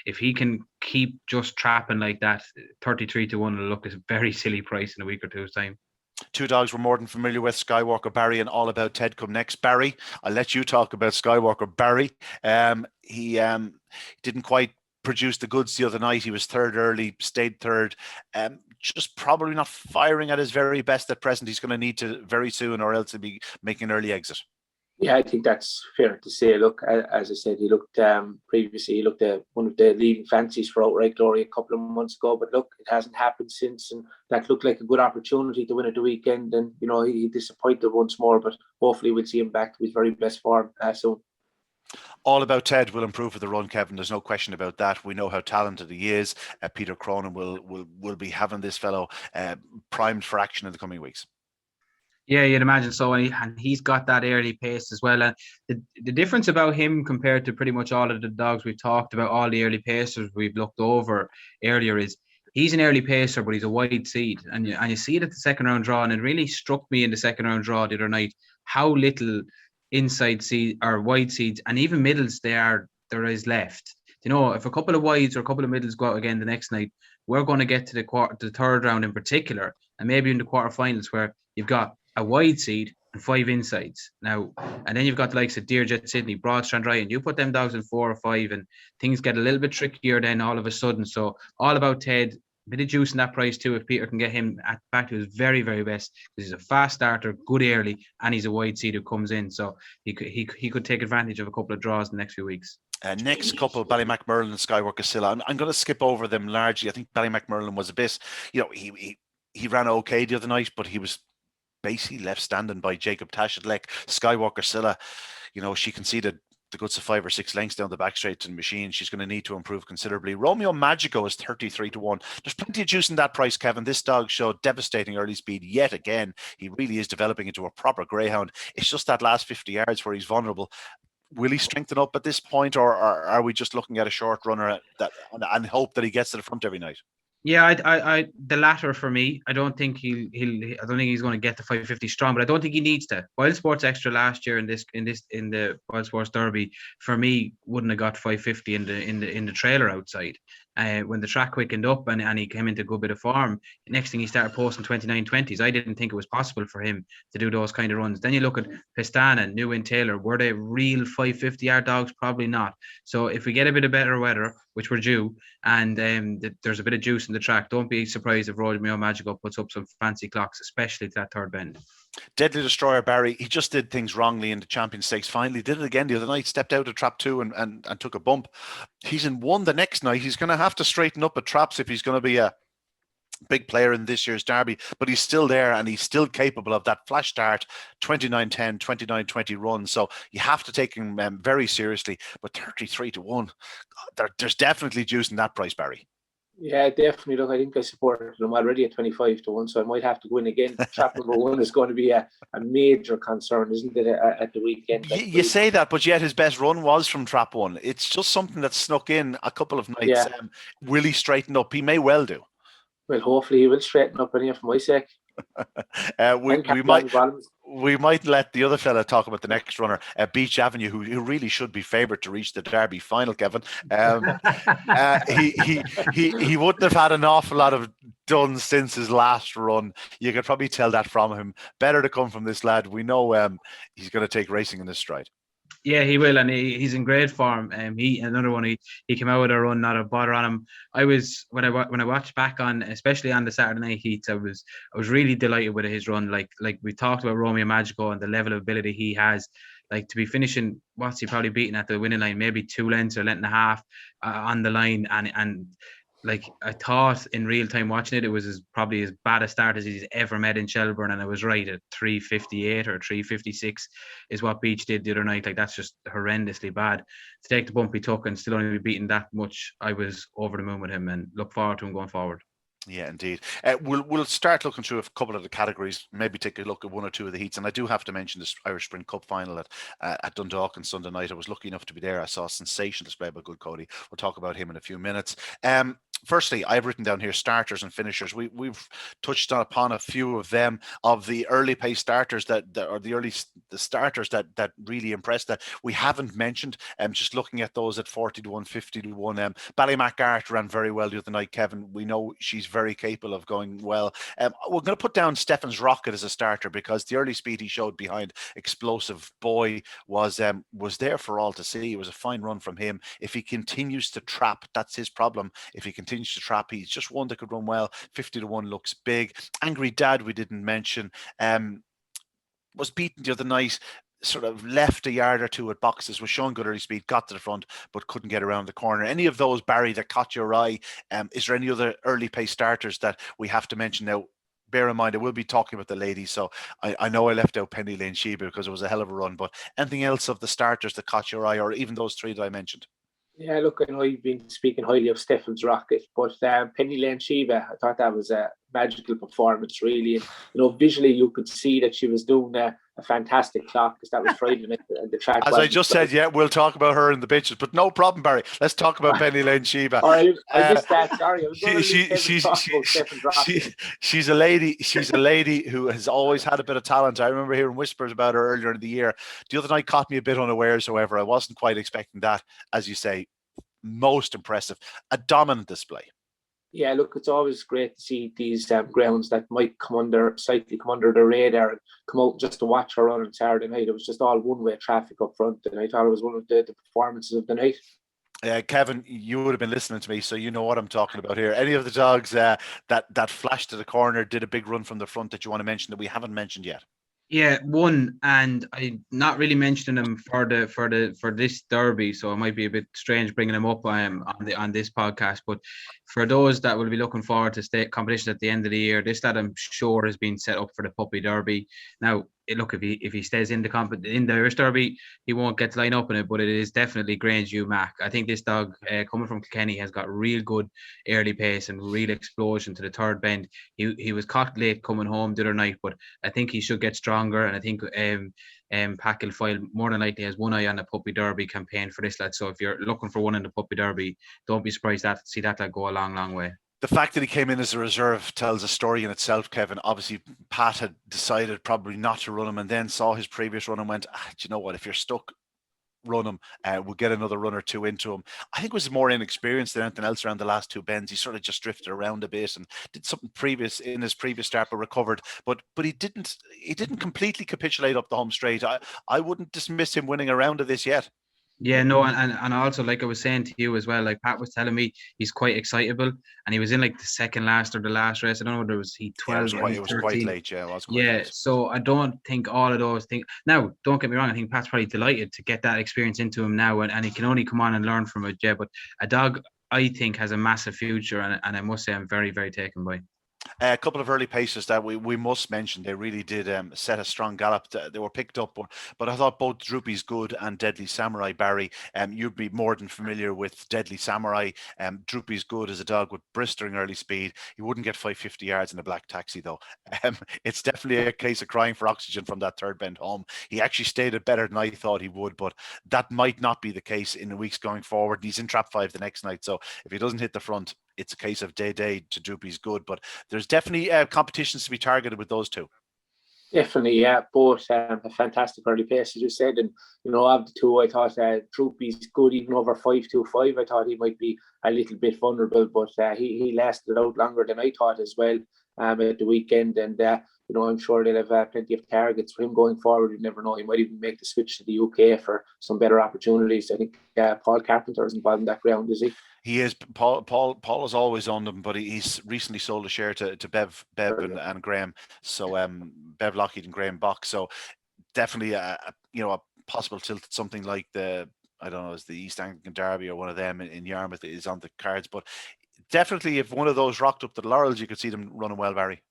If he can keep just trapping like that, 33-1 will look a very silly price in a week or two's time. 2 dogs we're more than familiar with, Skywalker Barry and All About Ted, come next. Barry, I'll let you talk about Skywalker Barry. He didn't quite produce the goods the other night. He was third early, stayed third. Just probably not firing at his very best at present. He's going to need to very soon, or else he'll be making an early exit. Yeah, I think that's fair to say. Look, as I said, he looked previously, he looked at one of the leading fancies for outright glory a couple of months ago, but look, it hasn't happened since, and that looked like a good opportunity to win at the weekend, and he disappointed once more, but hopefully we'll see him back to his very best form soon. All About Ted will improve with the run, Kevin. There's no question about that. We know how talented he is. Peter Cronin will be having this fellow primed for action in the coming weeks. Yeah, you'd imagine so, and he's got that early pace as well. And the difference about him compared to pretty much all of the dogs we've talked about, all the early pacers we've looked over earlier, is he's an early pacer, but he's a wide seed, and you see it at the second round draw, and it really struck me in the second round draw the other night how little inside seed or wide seeds and even middles there is left. You know, if a couple of wides or a couple of middles go out again the next night, we're going to get to the third round in particular, and maybe in the quarterfinals where you've got a wide seed and 5 insides now, and then you've got the likes of Deerjet Sydney, Broadstrand Ryan. You put them dogs in 4 or 5, and things get a little bit trickier then all of a sudden. So all about Ted. Bit of juice in that price too if Peter can get him back to his very, very best, because he's a fast starter, good early, and he's a wide seed who comes in. So he could take advantage of a couple of draws in the next few weeks. Next couple, Ballymac Merlin and Skywalker Silla. I'm going to skip over them largely. I think Ballymac Merlin was a bit, he ran okay the other night, but he was basically left standing by Jacob Tashadeleg. Skywalker Silla, she conceded the goods of 5 or 6 lengths down the back straight to the machine. She's going to need to improve considerably. Romeo Magico is 33-1. There's plenty of juice in that price, Kevin. This dog showed devastating early speed yet again. He really is developing into a proper greyhound. It's just that last 50 yards where he's vulnerable. Will he strengthen up at this point, or are we just looking at a short runner and hope that he gets to the front every night? Yeah, I the latter for me. I don't think I don't think he's going to get the 550 strong, but I don't think he needs to. Boylesports Extra last year in the Boylesports Derby for me wouldn't have got 550 in the trailer outside. When the track quickened up and he came into a good bit of form, next thing he started posting 29-20s. I didn't think it was possible for him to do those kind of runs. Then you look at Pestana, New and Taylor. Were they real 550-yard dogs? Probably not. So if we get a bit of better weather, which we're due, and there's a bit of juice in the track, don't be surprised if Romeo Magico puts up some fancy clocks, especially to that third bend. Deadly Destroyer Barry, he just did things wrongly in the Champion Stakes. Finally did it again the other night, stepped out of trap 2 and took a bump. He's in 1 the next night. He's going to have to straighten up at traps if he's going to be a big player in this year's Derby, but he's still there and he's still capable of that flash start 29-10, 29-20 run. So you have to take him very seriously. But 33-1, there's definitely juice in that price, Barry. Yeah, definitely. Look, I think I supported him already at 25-1, so I might have to go in again. Trap number 1 is going to be a major concern, isn't it, at the weekend? You say that, but yet his best run was from trap 1. It's just something that snuck in a couple of nights. Yeah. Will he straighten up? He may well do. Well, hopefully he will straighten up anyway for my sake. We might let the other fella talk about the next runner, Beach Avenue, who really should be favoured to reach the Derby final, Kevin. He wouldn't have had an awful lot of done since his last run. You could probably tell that from him. Better to come from this lad. We know he's going to take racing in his stride. Yeah, he will, and he's in great form. Another one. He came out with a run, not a bother on him. I was when I watched back on, especially on the Saturday night heats, I was really delighted with his run. Like we talked about Romeo Magico and the level of ability he has. Like to be finishing, what's he probably beating at the winning line? Maybe 2 lengths or length and a half on the line, and like I thought in real time watching it, it was probably as bad a start as he's ever met in Shelbourne, and I was right at 358 or 356 is what Beach did the other night. Like that's just horrendously bad. To take the bump he took and still only be beaten that much, I was over the moon with him and look forward to him going forward. Yeah, indeed. We'll start looking through a couple of the categories, maybe take a look at 1 or 2 of the heats. And I do have to mention this Irish Sprint Cup final at Dundalk on Sunday night. I was lucky enough to be there. I saw a sensational display by Good Cody. We'll talk about him in a few minutes. Firstly, I've written down here starters and finishers. We've touched upon a few of them, of the early pace starters the starters that really impressed that we haven't mentioned. Just looking at those at 40-1, 50-1. Ballymac Ariel ran very well the other night, Kevin. We know she's very capable of going well. We're going to put down Stefan's Rocket as a starter because the early speed he showed behind Explosive Boy was there for all to see. It was a fine run from him. If he continues to trap, that's his problem. If he continues to trap, he's just one that could run well. 50-1 looks big. Angry Dad, we didn't mention, was beaten the other night, sort of left a yard or 2 at boxes, was showing good early speed, got to the front, but couldn't get around the corner. Any of those, Barry, that caught your eye? Is there any other early pace starters that we have to mention now? Bear in mind, I will be talking about the ladies, so I know I left out Penny Lane Sheba because it was a hell of a run, but anything else of the starters that caught your eye, or even those 3 that I mentioned? Yeah, look, I know you've been speaking highly of Stefan's Rocket, but Penny Lane Sheba, I thought that was a magical performance, really. And, visually you could see that she was doing a fantastic clock, because that was Friday night and the track. As I just said, yeah, we'll talk about her in the bitches, but no problem, Barry. Let's talk about Penny Lane Sheba. All right, I missed that. Sorry, I was going to she's a lady. She's a lady who has always had a bit of talent. I remember hearing whispers about her earlier in the year. The other night caught me a bit unawares, however. I wasn't quite expecting that. As you say, most impressive. A dominant display. Yeah, look, it's always great to see these greyhounds that might slightly come under the radar and come out just to watch her run on Saturday night. It was just all one-way traffic up front, and I thought it was one of the performances of the night. Kevin, you would have been listening to me, so you know what I'm talking about here. Any of the dogs that flashed to the corner, did a big run from the front that you want to mention that we haven't mentioned yet? Yeah, one, and I'm not really mentioning them for this derby, so it might be a bit strange bringing them up on this podcast. But for those that will be looking forward to state competition at the end of the year, this lad I'm sure has been set up for the Puppy Derby. Now, look, if he stays in the Irish Derby, he won't get to line up in it, but it is definitely Grange UMac. I think this dog, coming from Kilkenny, has got real good early pace and real explosion to the third bend. He was caught late coming home the other night, but I think he should get stronger, and I think Packle File more than likely has one eye on the Puppy Derby campaign for this lad. So if you're looking for one in the Puppy Derby, don't be surprised to see that lad go a long, long way. The fact that he came in as a reserve tells a story in itself, Kevin. Obviously, Pat had decided probably not to run him, and then saw his previous run and went, do you know what, if you're stuck, run him. We'll get another run or two into him. I think it was more inexperienced than anything else around the last two bends. He sort of just drifted around a bit and did something previous in his previous start, but recovered. But he didn't completely capitulate up the home straight. I wouldn't dismiss him winning a round of this yet. Yeah, no, and also, like I was saying to you as well, like Pat was telling me, he's quite excitable, and he was in like the second last or the last race. I don't know whether it was 12 or 13. It was quite late, yeah. It was quite late. So I don't think all of those things. Now, don't get me wrong, I think Pat's probably delighted to get that experience into him now, and he can only come on and learn from it, yeah. But a dog, I think, has a massive future, and I must say I'm very, very taken by. A couple of early paces that we must mention. They really did set a strong gallop. They were picked up, but I thought both Droopy's Good and Deadly Samurai, Barry, you'd be more than familiar with Deadly Samurai. Droopy's Good is a dog with blistering early speed. He wouldn't get 550 yards in a black taxi, though. It's definitely a case of crying for oxygen from that third bend home. He actually stayed it better than I thought he would, but that might not be the case in the weeks going forward. He's in trap 5 the next night, so if he doesn't hit the front, it's a case of day to Droopy's Good. But there's definitely competitions to be targeted with those two. Definitely, yeah. Both a fantastic early pace, as you said. And, of the two, I thought Droopy's Good, even over 5.25. I thought he might be a little bit vulnerable, but he lasted out longer than I thought as well at the weekend. And, I'm sure they'll have plenty of targets for him going forward. You never know. He might even make the switch to the UK for some better opportunities. I think Paul Carpenter is involved in that ground, is he? He is. Paul is always on them, but he's recently sold a share to Bev and Graham. So Bev Lockheed and Graham Bach. So definitely a possible tilt at something like the East Anglian Derby or one of them in Yarmouth is on the cards. But definitely, if one of those rocked up the laurels, you could see them running well, Barry.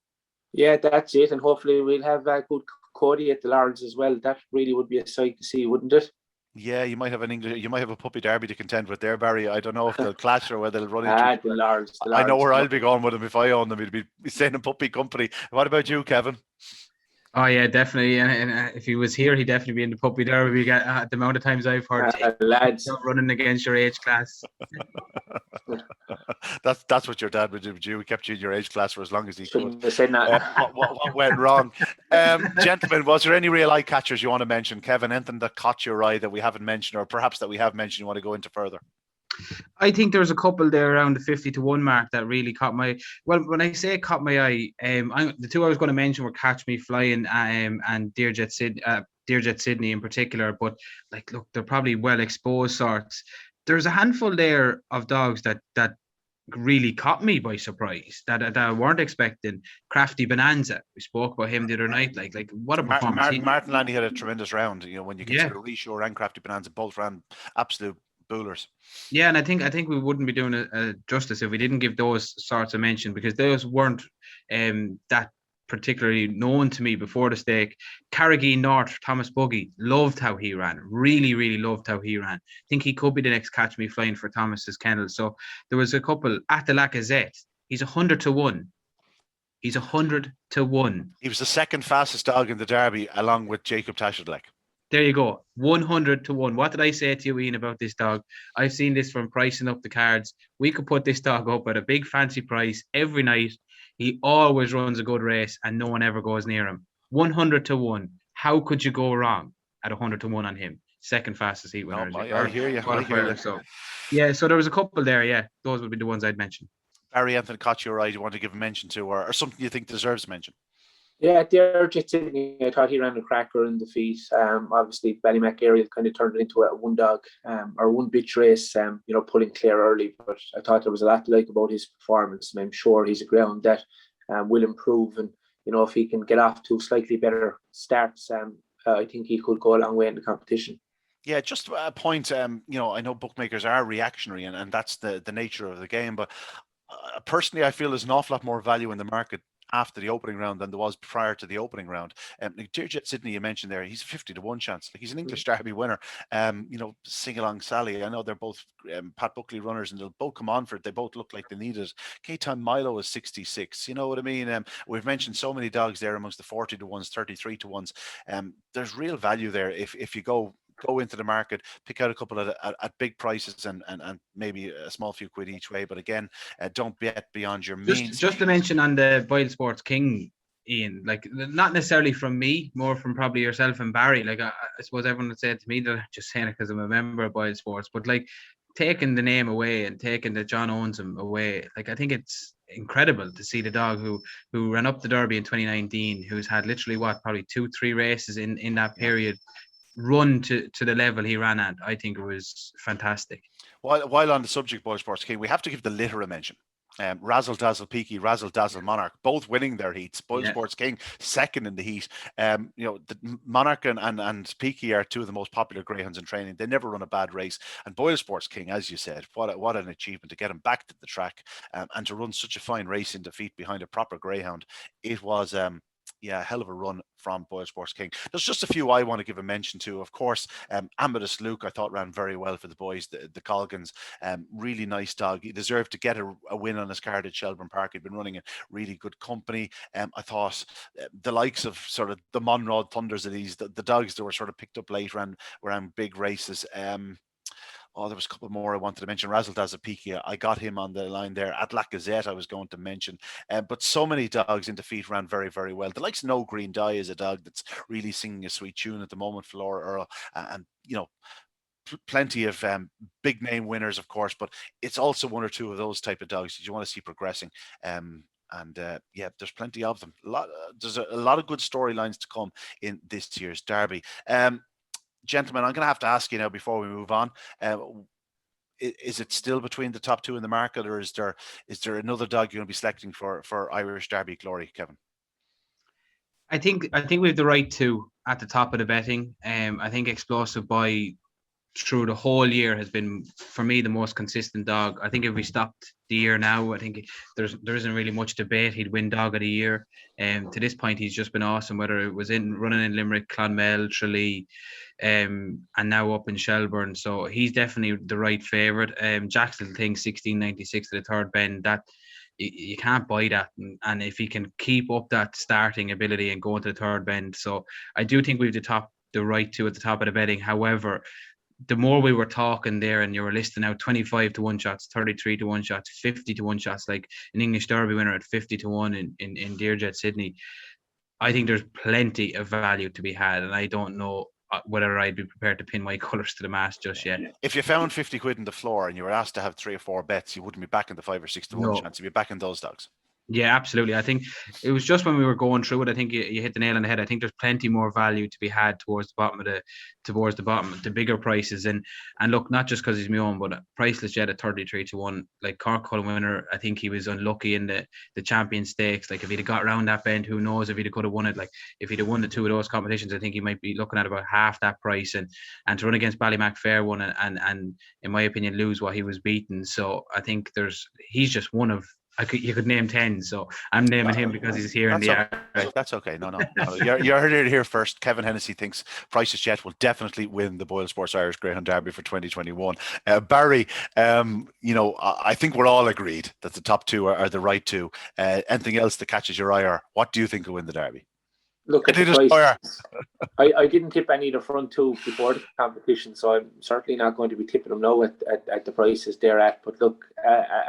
Yeah, that's it. And hopefully we'll have good Cody at the laurels as well. That really would be a sight to see, wouldn't it? Yeah, you might have a Puppy Derby to contend with there, Barry. I don't know if they'll clash or whether they'll run into the laurels. I know where I'll be going with them if I own them. He'd be staying in Puppy company. What about you, Kevin? Oh yeah, definitely. And if he was here, he'd definitely be in the Puppy Derby. We got the amount of times I've heard lads running against your age class. That's what your dad would do with you. He kept you in your age class for as long as he could. What went wrong? Gentlemen, was there any real eye catchers you want to mention? Kevin, anything that caught your eye that we haven't mentioned, or perhaps that we have mentioned you want to go into further? I think there's a couple there around the 50-1 mark that really caught my. Well, when I say caught my eye, the two I was going to mention were Catch Me Flying and Dearjet Sydney in particular. But look, they're probably well exposed sorts. There's a handful there of dogs that really caught me by surprise that I weren't expecting. Crafty Bonanza, we spoke about him the other night. Like what a performance! Martin Landy had a tremendous round. When you consider Reshore and Crafty Bonanza both ran absolute bullers. Yeah, and I think we wouldn't be doing a justice if we didn't give those sorts of mention, because those weren't that particularly known to me before the stake. Carrigain North, Thomas Buggy, loved how he ran. Really, really loved how he ran. I think he could be the next Catch Me Flying for Thomas's kennel. So there was a couple at the Lacazette. He's 100-1. He's 100 to 1. He was the second fastest dog in the Derby, along with Jacob Tashadeleg. There you go. 100 to 1. What did I say to you, Ian, about this dog? I've seen this from pricing up the cards. We could put this dog up at a big fancy price every night. He always runs a good race and no one ever goes near him. 100 to 1. How could you go wrong at 100 to 1 on him? Second fastest heat winner. I hear you. So, yeah, so there was a couple there. Yeah, those would be the ones I'd mention. Barry Anthony caught you right. You want to give a mention to, or something you think deserves a mention? Yeah, Derek Sydney, I thought he ran a cracker in the feet. Obviously, Ballymac Ariel kind of turned it into a one dog or one bitch race, pulling clear early. But I thought there was a lot to like about his performance, and I'm sure he's a greyhound that will improve. And, if he can get off to slightly better starts, I think he could go a long way in the competition. Yeah, just a point, I know bookmakers are reactionary and that's the nature of the game, but personally, I feel there's an awful lot more value in the market after the opening round than there was prior to the opening round. Drake Sydney, you mentioned there, he's 50 to 1 chance. Like, he's an English Derby winner. Sing Along Sally, I know they're both Pat Buckley runners and they'll both come on for it. They both look like they need it. K-Time Milo is 66. You know what I mean? We've mentioned so many dogs there amongst the 40 to 1s, 33 to 1s. There's real value there if you go into the market, pick out a couple at big prices and maybe a small few quid each way. But again, don't bet beyond your means. Just to mention on the Boylesports King, Ian, like, not necessarily from me, more from probably yourself and Barry. Like, I suppose everyone would say to me that I'm just saying it because I'm a member of Boylesports, but like, taking the name away and taking the John owns him away, like, I think it's incredible to see the dog who ran up the Derby in 2019, who's had literally probably 2-3 races in that period, run to the level he ran at. I think it was fantastic. While on the subject, Boylesports King, we have to give the litter a mention. Razzle Dazzle Peewee, Razzle Dazzle Monarch, both winning their heats. Boylesports King second in the heat. The Monarch and Peewee are two of the most popular greyhounds in training. They never run a bad race. And Boylesports King, as you said, what an achievement to get him back to the track and to run such a fine race in defeat behind a proper greyhound. It was a hell of a run from Boylesports King. There's just a few I want to give a mention to. Of course, Amadeus Luke, I thought, ran very well for the boys, the Colgans. Really nice dog. He deserved to get a win on his card at Shelbourne Park. He'd been running a really good company. I thought the likes of sort of the Monrod Thunders of these, the dogs that were sort of picked up late ran big races. There was a couple more I wanted to mention. Razzle Dazzle Peewee, I got him on the line there. At La Gazette, I was going to mention. But so many dogs in defeat ran very, very well. The likes of No Green Dye is a dog that's really singing a sweet tune at the moment, Flora Earl. And plenty of big name winners, of course, but it's also one or two of those type of dogs that you want to see progressing. There's plenty of them. There's a lot of good storylines to come in this year's Derby. Gentlemen, I'm going to have to ask you now before we move on. Is it still between the top two in the market, or is there another dog you're going to be selecting for Irish Derby glory, Kevin? I think we have the right two at the top of the betting. I think Explosive Boy through the whole year has been, for me, the most consistent dog. I think if we stopped the year now, I think there isn't really much debate. He'd win dog of the year. To this point, he's just been awesome, whether it was running in Limerick, Clonmel, Tralee, and now up in Shelbourne. So he's definitely the right favourite. Jack's Little Thing, 1696 to the third bend, that you can't buy that. And if he can keep up that starting ability and go into the third bend. So I do think we've the right two at the top of the betting. However, the more we were talking there and you were listing out 25 to 1 shots, 33 to 1 shots, 50 to 1 shots, like an English Derby winner at 50 to 1 in Dearjet Sydney, I think there's plenty of value to be had. And I don't know whether I'd be prepared to pin my colours to the mast just yet. If you found 50 quid in the floor and you were asked to have 3 or 4 bets, you wouldn't be backing the 5 or 6 to 1 chance. You'd be backing those dogs. Yeah, absolutely. I think it was just when we were going through it, I think you hit the nail on the head. I think there's plenty more value to be had towards the bottom, the bigger prices. And look, not just because he's my own, but Priceless Jet at 33 to 1. Like Cork Cullen winner, I think he was unlucky in the Champion Stakes. Like if he'd have got around that bend, who knows if he'd could have won it. Like if he'd have won the two of those competitions, I think he might be looking at about half that price. And to run against Ballymac Fair one and in my opinion lose what he was beaten. So I think he's just one of You could name 10, so I'm naming him because he's here in the area. Right, that's okay. No. You heard it here first. Kevin Hennessy thinks Price's Jet will definitely win the Boylesports Irish Greyhound Derby for 2021. Barry, I think we're all agreed that the top two are the right two. Anything else that catches your eye, or what do you think will win the Derby? Look at the prices. I didn't tip any of the front two before the competition, so I'm certainly not going to be tipping them now at the prices they're at. But look,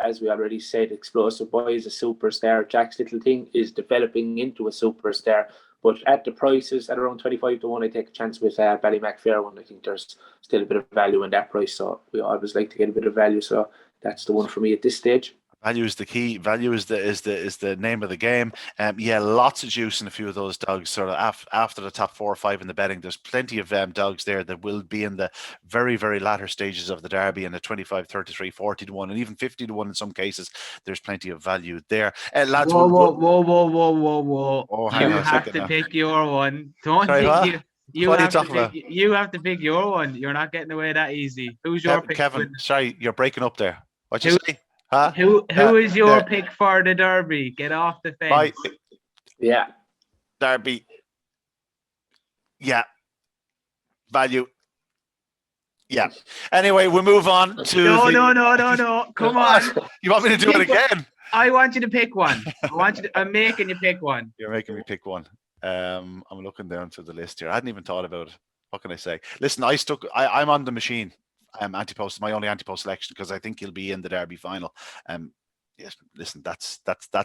as we already said, Explosive Boy is a superstar. Jack's Little Thing is developing into a superstar. But at the prices, at around 25 to 1, I take a chance with Ballymac Fairone. I think there's still a bit of value in that price, so we always like to get a bit of value. So that's the one for me at this stage. Value is the key. Value is the name of the game. Lots of juice in a few of those dogs. Sort of after the top 4 or 5 in the betting, there's plenty of dogs there that will be in the very, very latter stages of the Derby, in the 25, 33, 40 to 1, and even 50 to 1 in some cases. There's plenty of value there. Lads, whoa! Oh, you have to pick your one. Don't think you have to pick your one. You're not getting away that easy. Who's your pick? Kevin, sorry, you're breaking up there. What you say? Huh? Who is your pick for the Derby? Get off the fence. Yeah. Derby. Yeah. Value. Yeah. Anyway, we move on to No. Come on. You want me to do it again? I want you to pick one. I'm making you pick one. You're making me pick one. I'm looking down to the list here. I hadn't even thought about it. What can I say? Listen, I'm on the machine. Antipost, my only antipost selection, because I think he'll be in the Derby final. Yes, listen, that's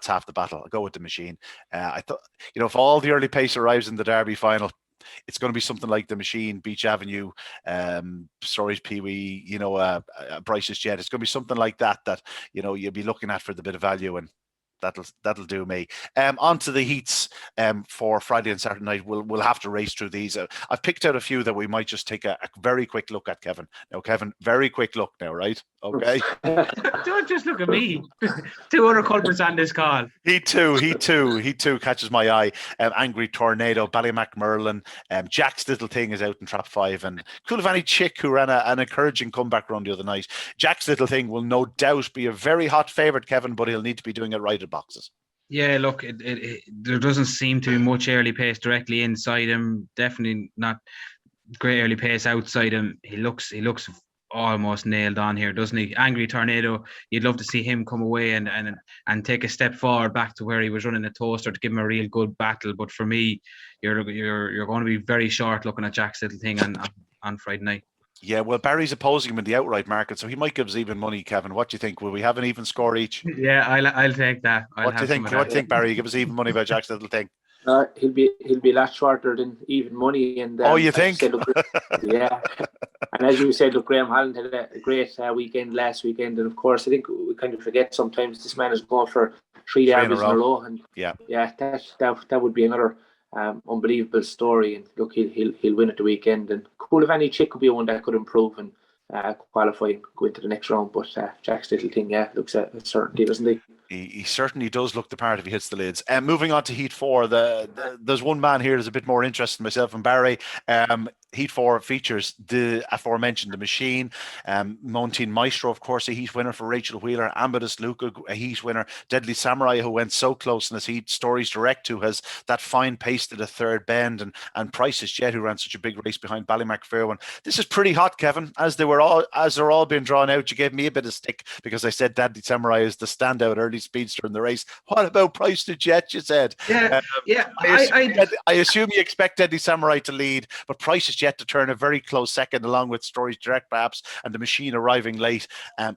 half the battle. I'll go with the machine. I thought, if all the early pace arrives in the Derby final, it's going to be something like the Machine, Beach Avenue, Storage Peewee, Bryce's Jet. It's going to be something like that you'll be looking at for the bit of value, and that'll do me. On to the heats for Friday and Saturday night. We'll have to race through these. I've picked out a few that we might just take a very quick look at, Kevin. Now, Kevin, very quick look now, right? Okay. Don't just look at me. 2 other culprits on this call. He too catches my eye. Angry Tornado, Ballymac Merlin, Jack's Little Thing is out in trap 5, and could have any chick who ran an encouraging comeback run the other night. Jack's Little Thing will no doubt be a very hot favourite, Kevin, but he'll need to be doing it right at boxes. Yeah, look, there doesn't seem to be much early pace directly inside him. Definitely not great early pace outside him. He looks almost nailed on here, doesn't he? Angry Tornado, you'd love to see him come away and take a step forward back to where he was running a toaster to give him a real good battle. But for me, you're going to be very short looking at Jack's Little Thing on Friday night. Yeah, well, Barry's opposing him in the outright market, so he might give us even money, Kevin. What do you think? Will we have an even score each? Yeah, I'll take that. What do you think? What do you think, Barry? Give us even money by Jack's Little Thing. He'll be a lot shorter than even money. And you think? Yeah. And as you said, look, Graham Holland had a great weekend last weekend, and of course, I think we kind of forget sometimes this man is going for 3 derbies in a row, and that would be another unbelievable story. And look, he'll win at the weekend, and cool if any chick could be one that could improve and qualify and go into the next round. But Jack's Little Thing, looks a certainty, doesn't he? He certainly does look the part if he hits the lids. Moving on to Heat 4, there's one man here that's a bit more interested in myself and Barry. Heat 4 features the aforementioned The Machine, Mountain Maestro, of course, a heat winner for Rachel Wheeler, Ambitious Luca, a heat winner, Deadly Samurai, who went so close in his heat, Stories Direct, who has that fine pace to the third bend, and Price's Jet, who ran such a big race behind Ballymac Fairone. This is pretty hot, Kevin, as they're all being drawn out. You gave me a bit of stick because I said Deadly Samurai is the standout early speedster in the race. What about Price's Jet, you said? I assume you expect Deadly Samurai to lead, but Price's Jet to turn a very close second, along with Stories Direct perhaps, and The Machine arriving late.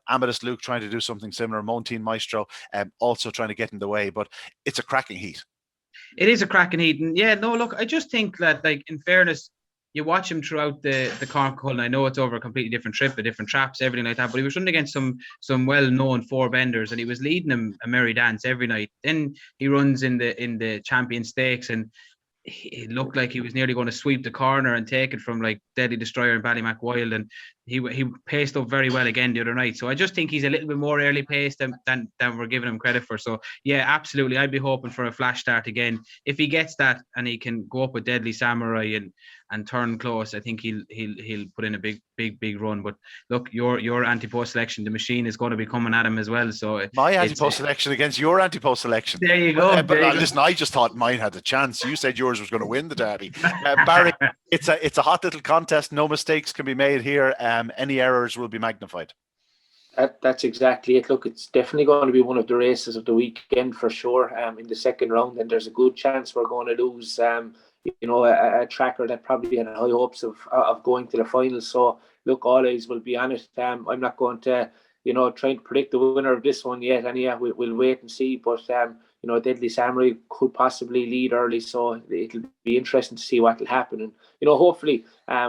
Amadeus Luke trying to do something similar, Mountain Maestro also trying to get in the way, but it's a cracking heat. It is a cracking heat, and look, I just think that, like, in fairness, you watch him throughout the Cork, and I know it's over a completely different trip, with different traps, everything like that, but he was running against some well-known 4-benders, and he was leading them a merry dance every night. Then he runs in the Champion Stakes, and it looked like he was nearly going to sweep the corner and take it from like Deadly Destroyer and Ballymac Wild, and he paced up very well again the other night. So I just think he's a little bit more early paced than we're giving him credit for. So yeah, absolutely, I'd be hoping for a flash start again. If he gets that and he can go up with Deadly Samurai and turn close, I think he'll put in a big run. But look, your anti-post selection, the machine is going to be coming at him as well. So my anti-post selection against your anti-post selection. There you go. But listen, I just thought mine had a chance. You said yours was going to win the Derby. Barry, it's a hot little contest. No mistakes can be made here. Any errors will be magnified. That's exactly it. Look, it's definitely going to be one of the races of the weekend for sure. In the second round, and there's a good chance we're going to lose. A tracker that probably had high hopes of going to the final. So look, all eyes will be on it. I'm not going to trying to predict the winner of this one yet. And yeah, we'll wait and see. But Deadly Samurai could possibly lead early, so it'll be interesting to see what will happen. And hopefully,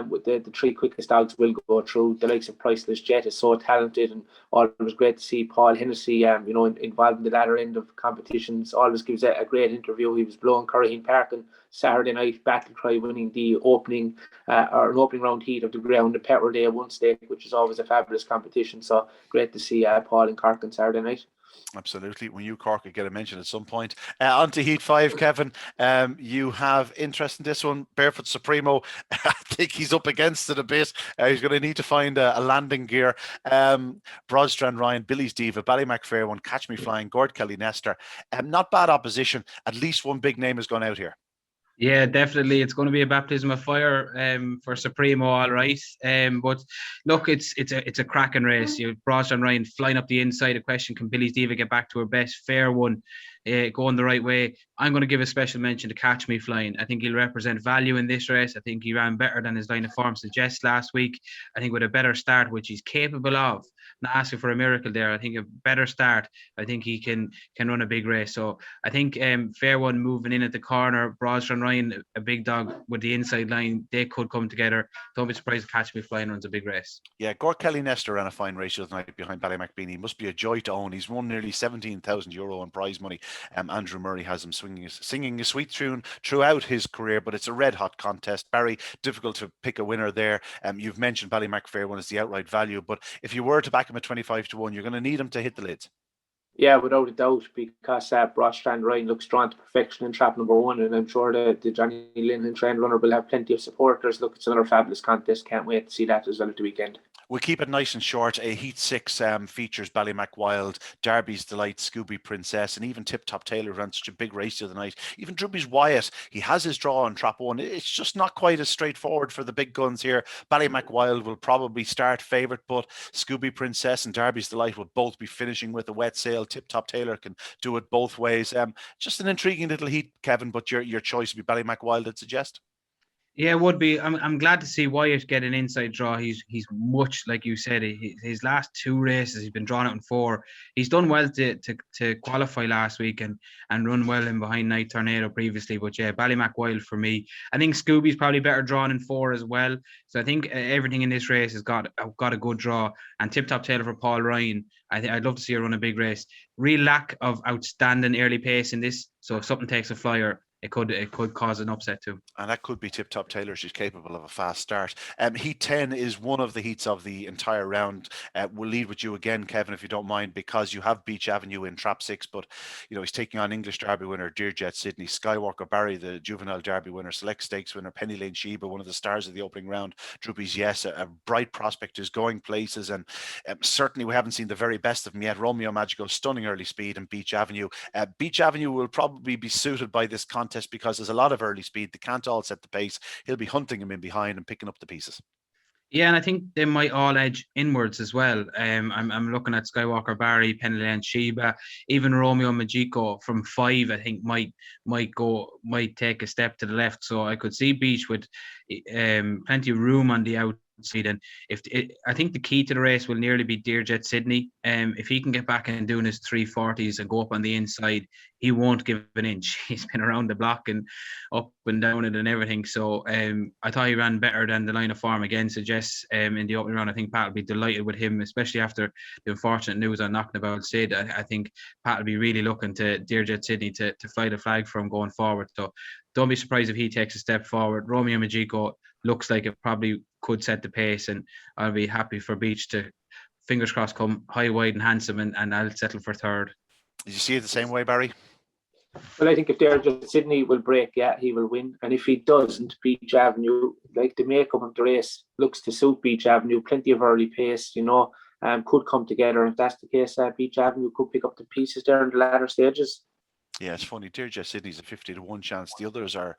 with the three quickest dogs will go through. The likes of Priceless Jet is so talented, and it was great to see Paul Hennessy, involved in the latter end of competitions. Always gives a great interview. He was blowing Curraheen Park on Saturday night, Battle Cry winning the opening round heat of the Greyhound and Petrol Day 1 stake, which is always a fabulous competition. So great to see Paul in Cork on Saturday night. Absolutely. When you Cork get a mention at some point. On to Heat 5, Kevin. You have interest in this one. Barefoot Supremo. I think he's up against it a bit. He's going to need to find a landing gear. Broadstrand Ryan, Billy's Diva, Ballymac Fair One, Catch Me Flying, Gord Kelly Nestor. Not bad opposition. At least one big name has gone out here. Yeah, definitely. It's going to be a baptism of fire for Supremo, all right. But look, it's a cracking race. Broadstrand Ryan flying up the inside. A question: can Billy's Diva get back to her best? Fair One going the right way. I'm going to give a special mention to Catch Me Flying. I think he'll represent value in this race. I think he ran better than his line of form suggests last week. I think with a better start, which he's capable of, not asking for a miracle there. I think a better start, I think he can run a big race. So I think Fair One moving in at the corner, Broadstrand Ryan, a big dog with the inside line, they could come together. Don't be surprised if Catch Me Flying runs a big race. Yeah, Gord Kelly Nestor ran a fine race the other night behind Ballymac Beanie. He must be a joy to own. He's won nearly €17,000 in prize money. Andrew Murray has him singing a sweet tune throughout his career, but it's a red hot contest. Barry, difficult to pick a winner there. You've mentioned Ballymac Fair One is the outright value, but if you were to back him at 25-1, you're going to need him to hit the lids. Yeah, without a doubt, because Broadstrand Ryan looks drawn to perfection in trap number 1, and I'm sure the Johnny Linhan trained runner will have plenty of supporters. Look, it's another fabulous contest. Can't wait to see that as well at the weekend. We'll keep it nice and short. Heat 6 features Ballymac Wild, Derby's Delight, Scooby Princess, and even Tip Top Taylor ran such a big race the other night. Even Drubby's Wyatt, he has his draw on Trap 1. It's just not quite as straightforward for the big guns here. Ballymac Wild will probably start favourite, but Scooby Princess and Derby's Delight will both be finishing with a wet sail. Tip Top Taylor can do it both ways. Just an intriguing little heat, Kevin, but your choice would be Ballymac Wild, I'd suggest. Yeah, it would be. I'm glad to see Wyatt get an inside draw. He's much like you said. His last 2 races, he's been drawn out in 4. He's done well to qualify last week and run well in behind Night Tornado previously. But yeah, Ballymac Wild for me. I think Scooby's probably better drawn in 4 as well. So I think everything in this race has got a good draw. And Tip Top Taylor for Paul Ryan. I'd love to see her run a big race. Real lack of outstanding early pace in this. So if something takes a flyer, it could cause an upset too. And that could be Tip Top Taylor. She's capable of a fast start. Heat 10 is one of the heats of the entire round. We'll lead with you again, Kevin, if you don't mind, because you have Beach Avenue in Trap 6, but he's taking on English Derby winner Dearjet Sydney, Skywalker Barry, the Juvenile Derby winner, Select Stakes winner Penny Lane Sheba, one of the stars of the opening round. Droopy's Yes, a bright prospect who's going places, and certainly we haven't seen the very best of him yet. Romeo Magico, stunning early speed, and Beach Avenue. Beach Avenue will probably be suited by this contest because there's a lot of early speed. They can't all set the pace. He'll be hunting him in behind and picking up the pieces. Yeah, and I think they might all edge inwards as well. I'm looking at Skywalker Barry, Penny Lane Sheba, even Romeo Magico from 5. I think might take a step to the left. So I could see Beach with plenty of room on the outside. And I think the key to the race will nearly be Dearjet Sydney. If he can get back and doing his 340s and go up on the inside, he won't give an inch. He's been around the block and up and down it and everything. So I thought he ran better than the line of form again suggests in the opening round. I think Pat will be delighted with him, especially after the unfortunate news on knocking about Sid. I think Pat will be really looking to Dearjet Sydney to fly the flag for him going forward. So don't be surprised if he takes a step forward. Romeo Majiko looks like it probably could set the pace, and I'll be happy for Beach to, fingers crossed, come high, wide and handsome, and I'll settle for third. Did you see it the same way, Barry? Well, I think if Sydney will break, yeah, he will win. And if he doesn't, Beach Avenue, like the makeup of the race, looks to suit Beach Avenue. Plenty of early pace, could come together. If that's the case, Beach Avenue could pick up the pieces there in the latter stages. Yeah, it's funny. Deirdre Sydney's a 50-1 chance. The others are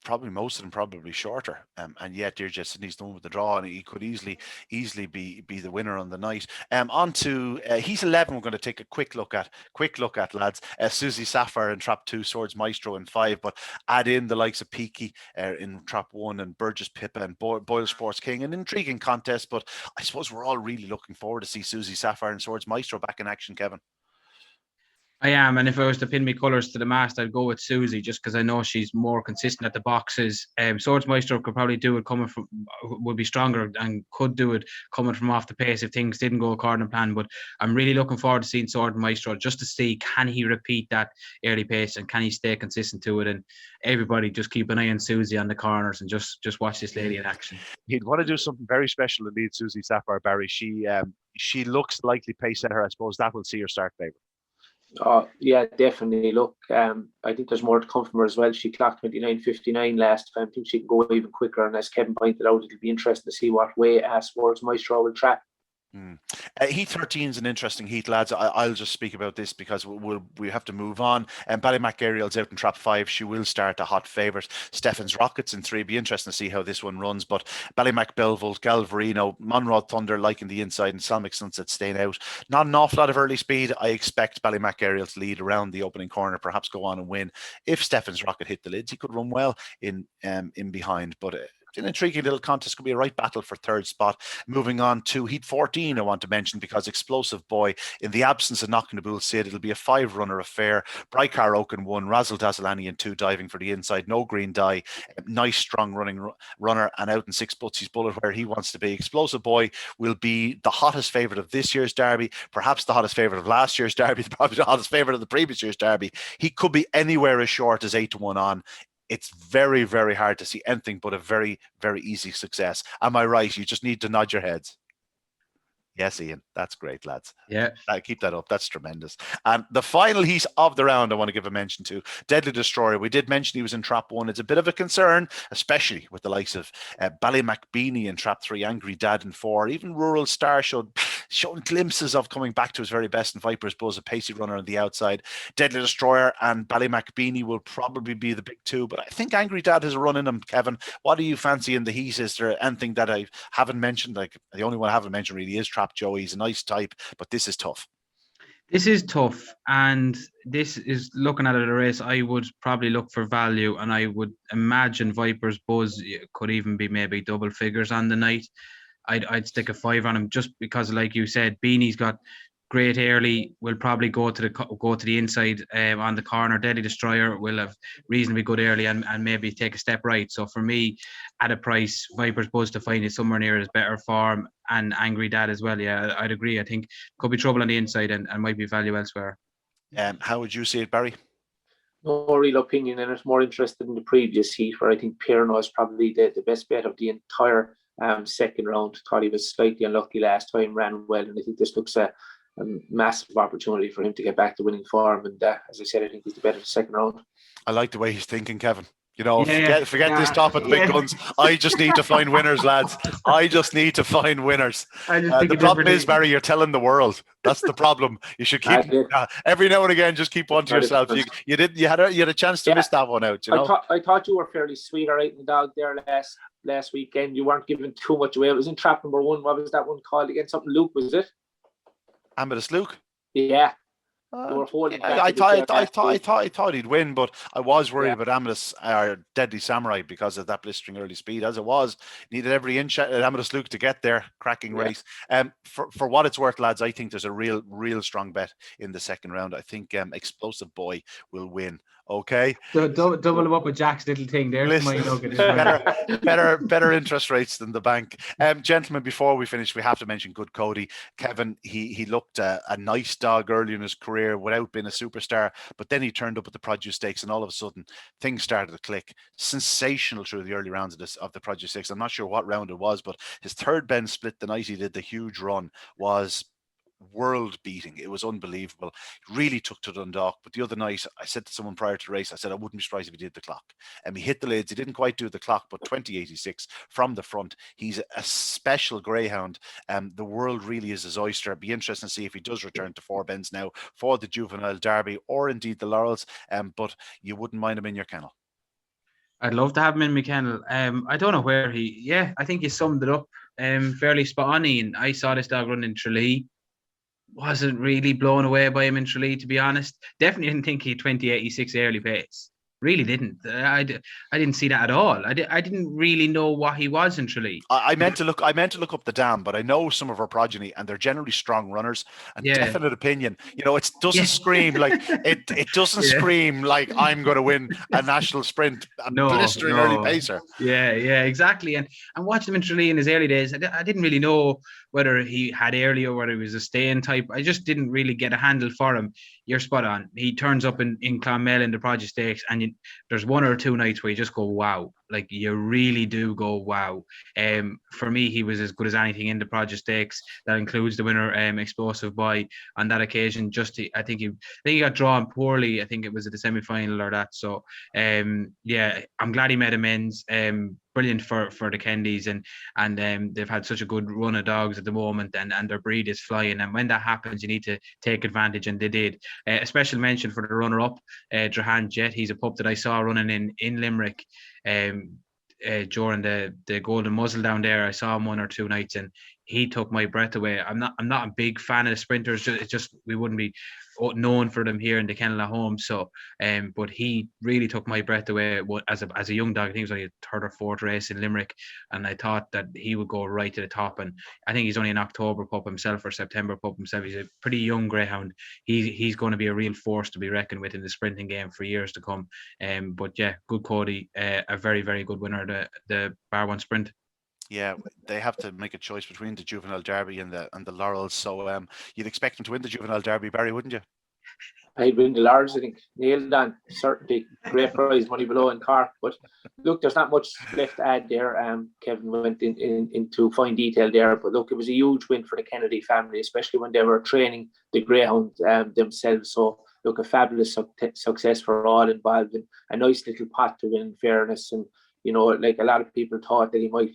most of them probably shorter, and yet Deirdre Sydney's the one with the draw, and he could easily be the winner on the night. On to he's 11. We're going to take a quick look at lads. Susie Sapphire in trap 2, Swords Maestro in 5, but add in the likes of Peewee in trap 1 and Burgess Pippa and Boylesports King. An intriguing contest, but I suppose we're all really looking forward to see Susie Sapphire and Swords Maestro back in action, Kevin. I am, and if I was to pin me colours to the mast, I'd go with Susie, just because I know she's more consistent at the boxes. Swords Maestro could probably do it would be stronger and could do it coming from off the pace if things didn't go according to plan. But I'm really looking forward to seeing Swords Maestro, just to see, can he repeat that early pace and can he stay consistent to it? And everybody just keep an eye on Susie on the corners and just watch this lady in action. He'd want to do something very special to lead Susie Sapphire, Barry. She looks likely pace setter. I suppose that will see her start favourite. Oh, yeah, definitely. Look, I think there's more to come from her as well. She clocked 29.59 last time. I think she can go even quicker. And as Kevin pointed out, it'll be interesting to see what way Swords Maestro will track. Heat 13 is an interesting heat, lads. I'll just speak about this because we have to move on. And Ballymac Ariel's out in trap 5. She will start a hot favourite. Stephen's Rockets in 3. Be interesting to see how this one runs. But Ballymac Belleville, Galvarino, Monrod Thunder liking the inside, and Salmick Sunset staying out. Not an awful lot of early speed. I expect Ballymac Ariel to lead around the opening corner, perhaps go on and win. If Stephen's Rocket hit the lids, he could run well in behind. But an intriguing little contest. Could be a right battle for third spot. Moving on to Heat 14, I want to mention, because Explosive Boy, in the absence of Knocking the Bull Sid, it'll be a 5-runner affair. Brykar Oaken 1, Razzle Dazzlani in 2, diving for the inside. No green die. Nice, strong runner, and out in 6 Butsy's Bullet where he wants to be. Explosive Boy will be the hottest favourite of this year's Derby, perhaps the hottest favourite of last year's Derby, probably the hottest favourite of the previous year's Derby. He could be anywhere as short as 8-1 on. It's very, very hard to see anything but a very, very easy success. Am I right? You just need to nod your heads. Yes, Ian. That's great, lads. Yeah. Keep that up. That's tremendous. And the final heat of the round I want to give a mention to, Deadly Destroyer. We did mention he was in trap 1. It's a bit of a concern, especially with the likes of Ballymac Beanie in trap 3, Angry Dad in 4. Even Rural Star showing glimpses of coming back to his very best, and Viper's Buzz, a pacey runner on the outside. Deadly Destroyer and Ballymac Beanie will probably be the big two, but I think Angry Dad has a run in him. Kevin, what do you fancy in the heat? Is there anything that I haven't mentioned? Like, the only one I haven't mentioned really is Trap Joey. He's a nice type, but this is tough. This is tough, and this is, looking at it, a race I would probably look for value, and I would imagine Viper's Buzz could even be maybe double figures on the night. I'd stick a 5 on him, just because, like you said, Beanie's got great early, will probably go to the inside on the corner. Deadly Destroyer will have reasonably good early and maybe take a step right. So for me, at a price, Viper's Buzz to find is somewhere near his better form, and Angry Dad as well. Yeah, I'd agree. I think could be trouble on the inside and might be value elsewhere. How would you see it, Barry? No real opinion, and it's more interested in the previous heat, where I think Pierno is probably the best bet of the entire second round. Thought he was slightly unlucky last time, ran well, and I think this looks a massive opportunity for him to get back to winning form. And as I said, I think he's the better of the second round. I like the way he's thinking, Kevin. You know, forget this top of the big guns. I just need to find winners, lads. I just need to find winners. The problem is, Barry, you're telling the world. That's the problem. You should keep every now and again. Just keep one to yourself. You had a chance to miss that one out. You know, I thought you were fairly sweet, all right, in the dog there last weekend. You weren't giving too much away. It was in trap number 1. What was that one called again? Something Luke, was it? Amadeus Luke. Yeah. I thought he'd win, but I was worried about Amadeus or Deadly Samurai because of that blistering early speed. As it was, needed every inch at Amadeus Luke to get there. Cracking race. For what it's worth, lads, I think there's a real strong bet in the second round. I think Explosive Boy will win Okay. So double him up with Jack's little thing there. Listen, better interest rates than the bank. Gentlemen, before we finish, we have to mention Good Cody. Kevin, he looked a nice dog early in his career without being a superstar, but then he turned up at the Produce Stakes, and all of a sudden things started to click. Sensational through the early rounds of the Produce Stakes. I'm not sure what round it was, but his third bend split the night he did the huge run was world beating. It was unbelievable. He really took to Dundalk. But the other night, I said to someone prior to the race, I said I wouldn't be surprised if he did the clock. And he hit the lids. He didn't quite do the clock, but 2086 from the front. He's a special greyhound. The world really is his oyster. It'd be interesting to see if he does return to four bends now for the Juvenile Derby or indeed the Laurels. But you wouldn't mind him in your kennel. I'd love to have him in my kennel. I don't know where I think you summed it up fairly spot on, Ian. I saw this dog run in Tralee. Wasn't really blown away by him in Tralee, to be honest. Definitely didn't think he had 2086 early pace. Really didn't. I didn't see that at all. I didn't really know what he was in Tralee. I meant to look up the dam, but I know some of our progeny, and they're generally strong runners. And definite opinion, it doesn't scream like it doesn't scream like I'm going to win a national sprint. Blistering early pacer. Yeah, exactly. And watching him in Tralee in his early days, I didn't really know whether he had early or whether he was a staying type. I just didn't really get a handle for him. You're spot on. He turns up in Clonmel in the Produce Stakes, and there's one or two nights where you just go, wow. Like, you really do go, wow. For me, he was as good as anything in the Produce Stakes. That includes the winner, Explosive Boy, on that occasion. I think he got drawn poorly. I think it was at the semi-final or that. So, I'm glad he made amends. Brilliant for the Kendys, and they've had such a good run of dogs at the moment, and their breed is flying. And when that happens, you need to take advantage, and they did. A special mention for the runner-up, Drahan Jet. He's a pup that I saw running in Limerick during the Golden Muzzle down there. I saw him one or two nights, and he took my breath away. I'm not a big fan of sprinters. It's just we wouldn't be known for them here in the kennel at home. So, but he really took my breath away as a young dog. I think it was only a third or fourth race in Limerick, and I thought that he would go right to the top. And I think he's only an October pup himself or September pup himself. He's a pretty young greyhound. He's going to be a real force to be reckoned with in the sprinting game for years to come. But yeah, Good Cody, a very, very good winner of the Bar 1 sprint. Yeah, they have to make a choice between the Juvenile Derby and the Laurels. So you'd expect them to win the Juvenile Derby, Barry, wouldn't you? I'd win the Laurels, I think. Nailed on. Certainly great prize money below in Cork. But look, there's not much left to add there. Kevin went into fine detail there. But look, it was a huge win for the Kennedy family, especially when they were training the greyhound themselves. So look, a fabulous success for all involved, and a nice little pot to win, in fairness. And like a lot of people thought that he might,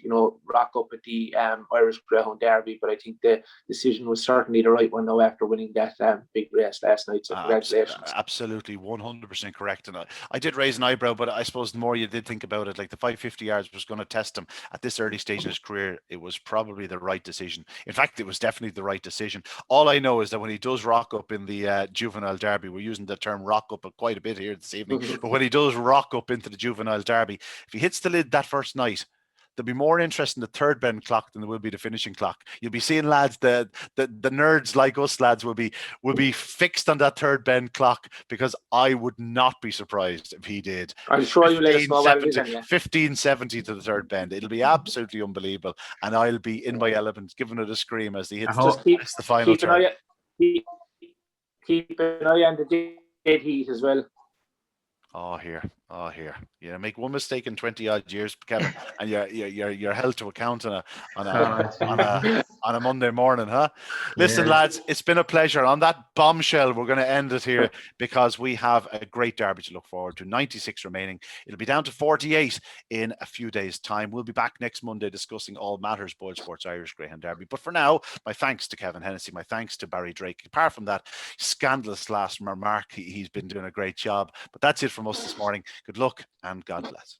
rock up at the Irish Greyhound Derby, but I think the decision was certainly the right one now after winning that big race last night. So congratulations. Absolutely, 100% correct. And I did raise an eyebrow, but I suppose the more you did think about it, like the 550 yards was going to test him at this early stage in his career. It was probably the right decision. In fact, it was definitely the right decision. All I know is that when he does rock up in the Juvenile Derby, we're using the term rock up quite a bit here this evening, but when he does rock up into the Juvenile Derby, if he hits the lid that first night, there'll be more interest in the third bend clock than there will be the finishing clock. You'll be seeing lads, the nerds like us lads will be fixed on that third bend clock, because I would not be surprised if he did. I'm sure you let us know what it is. 1570 to the third bend. It'll be absolutely unbelievable, and I'll be in my element giving it a scream as he hits the final turn. Keep an eye on the dead heat as well. Oh, here. Make one mistake in 20 odd years, Kevin, and you're held to account on a Monday morning, huh? Listen, lads, it's been a pleasure. On that bombshell, we're going to end it here, because we have a great derby to look forward to. 96 remaining. It'll be down to 48 in a few days' time. We'll be back next Monday discussing all matters Boylesports Irish Greyhound Derby. But for now, my thanks to Kevin Hennessy, my thanks to Barry Drake. Apart from that scandalous last remark, he's been doing a great job. But that's it from us this morning. Good luck and God bless.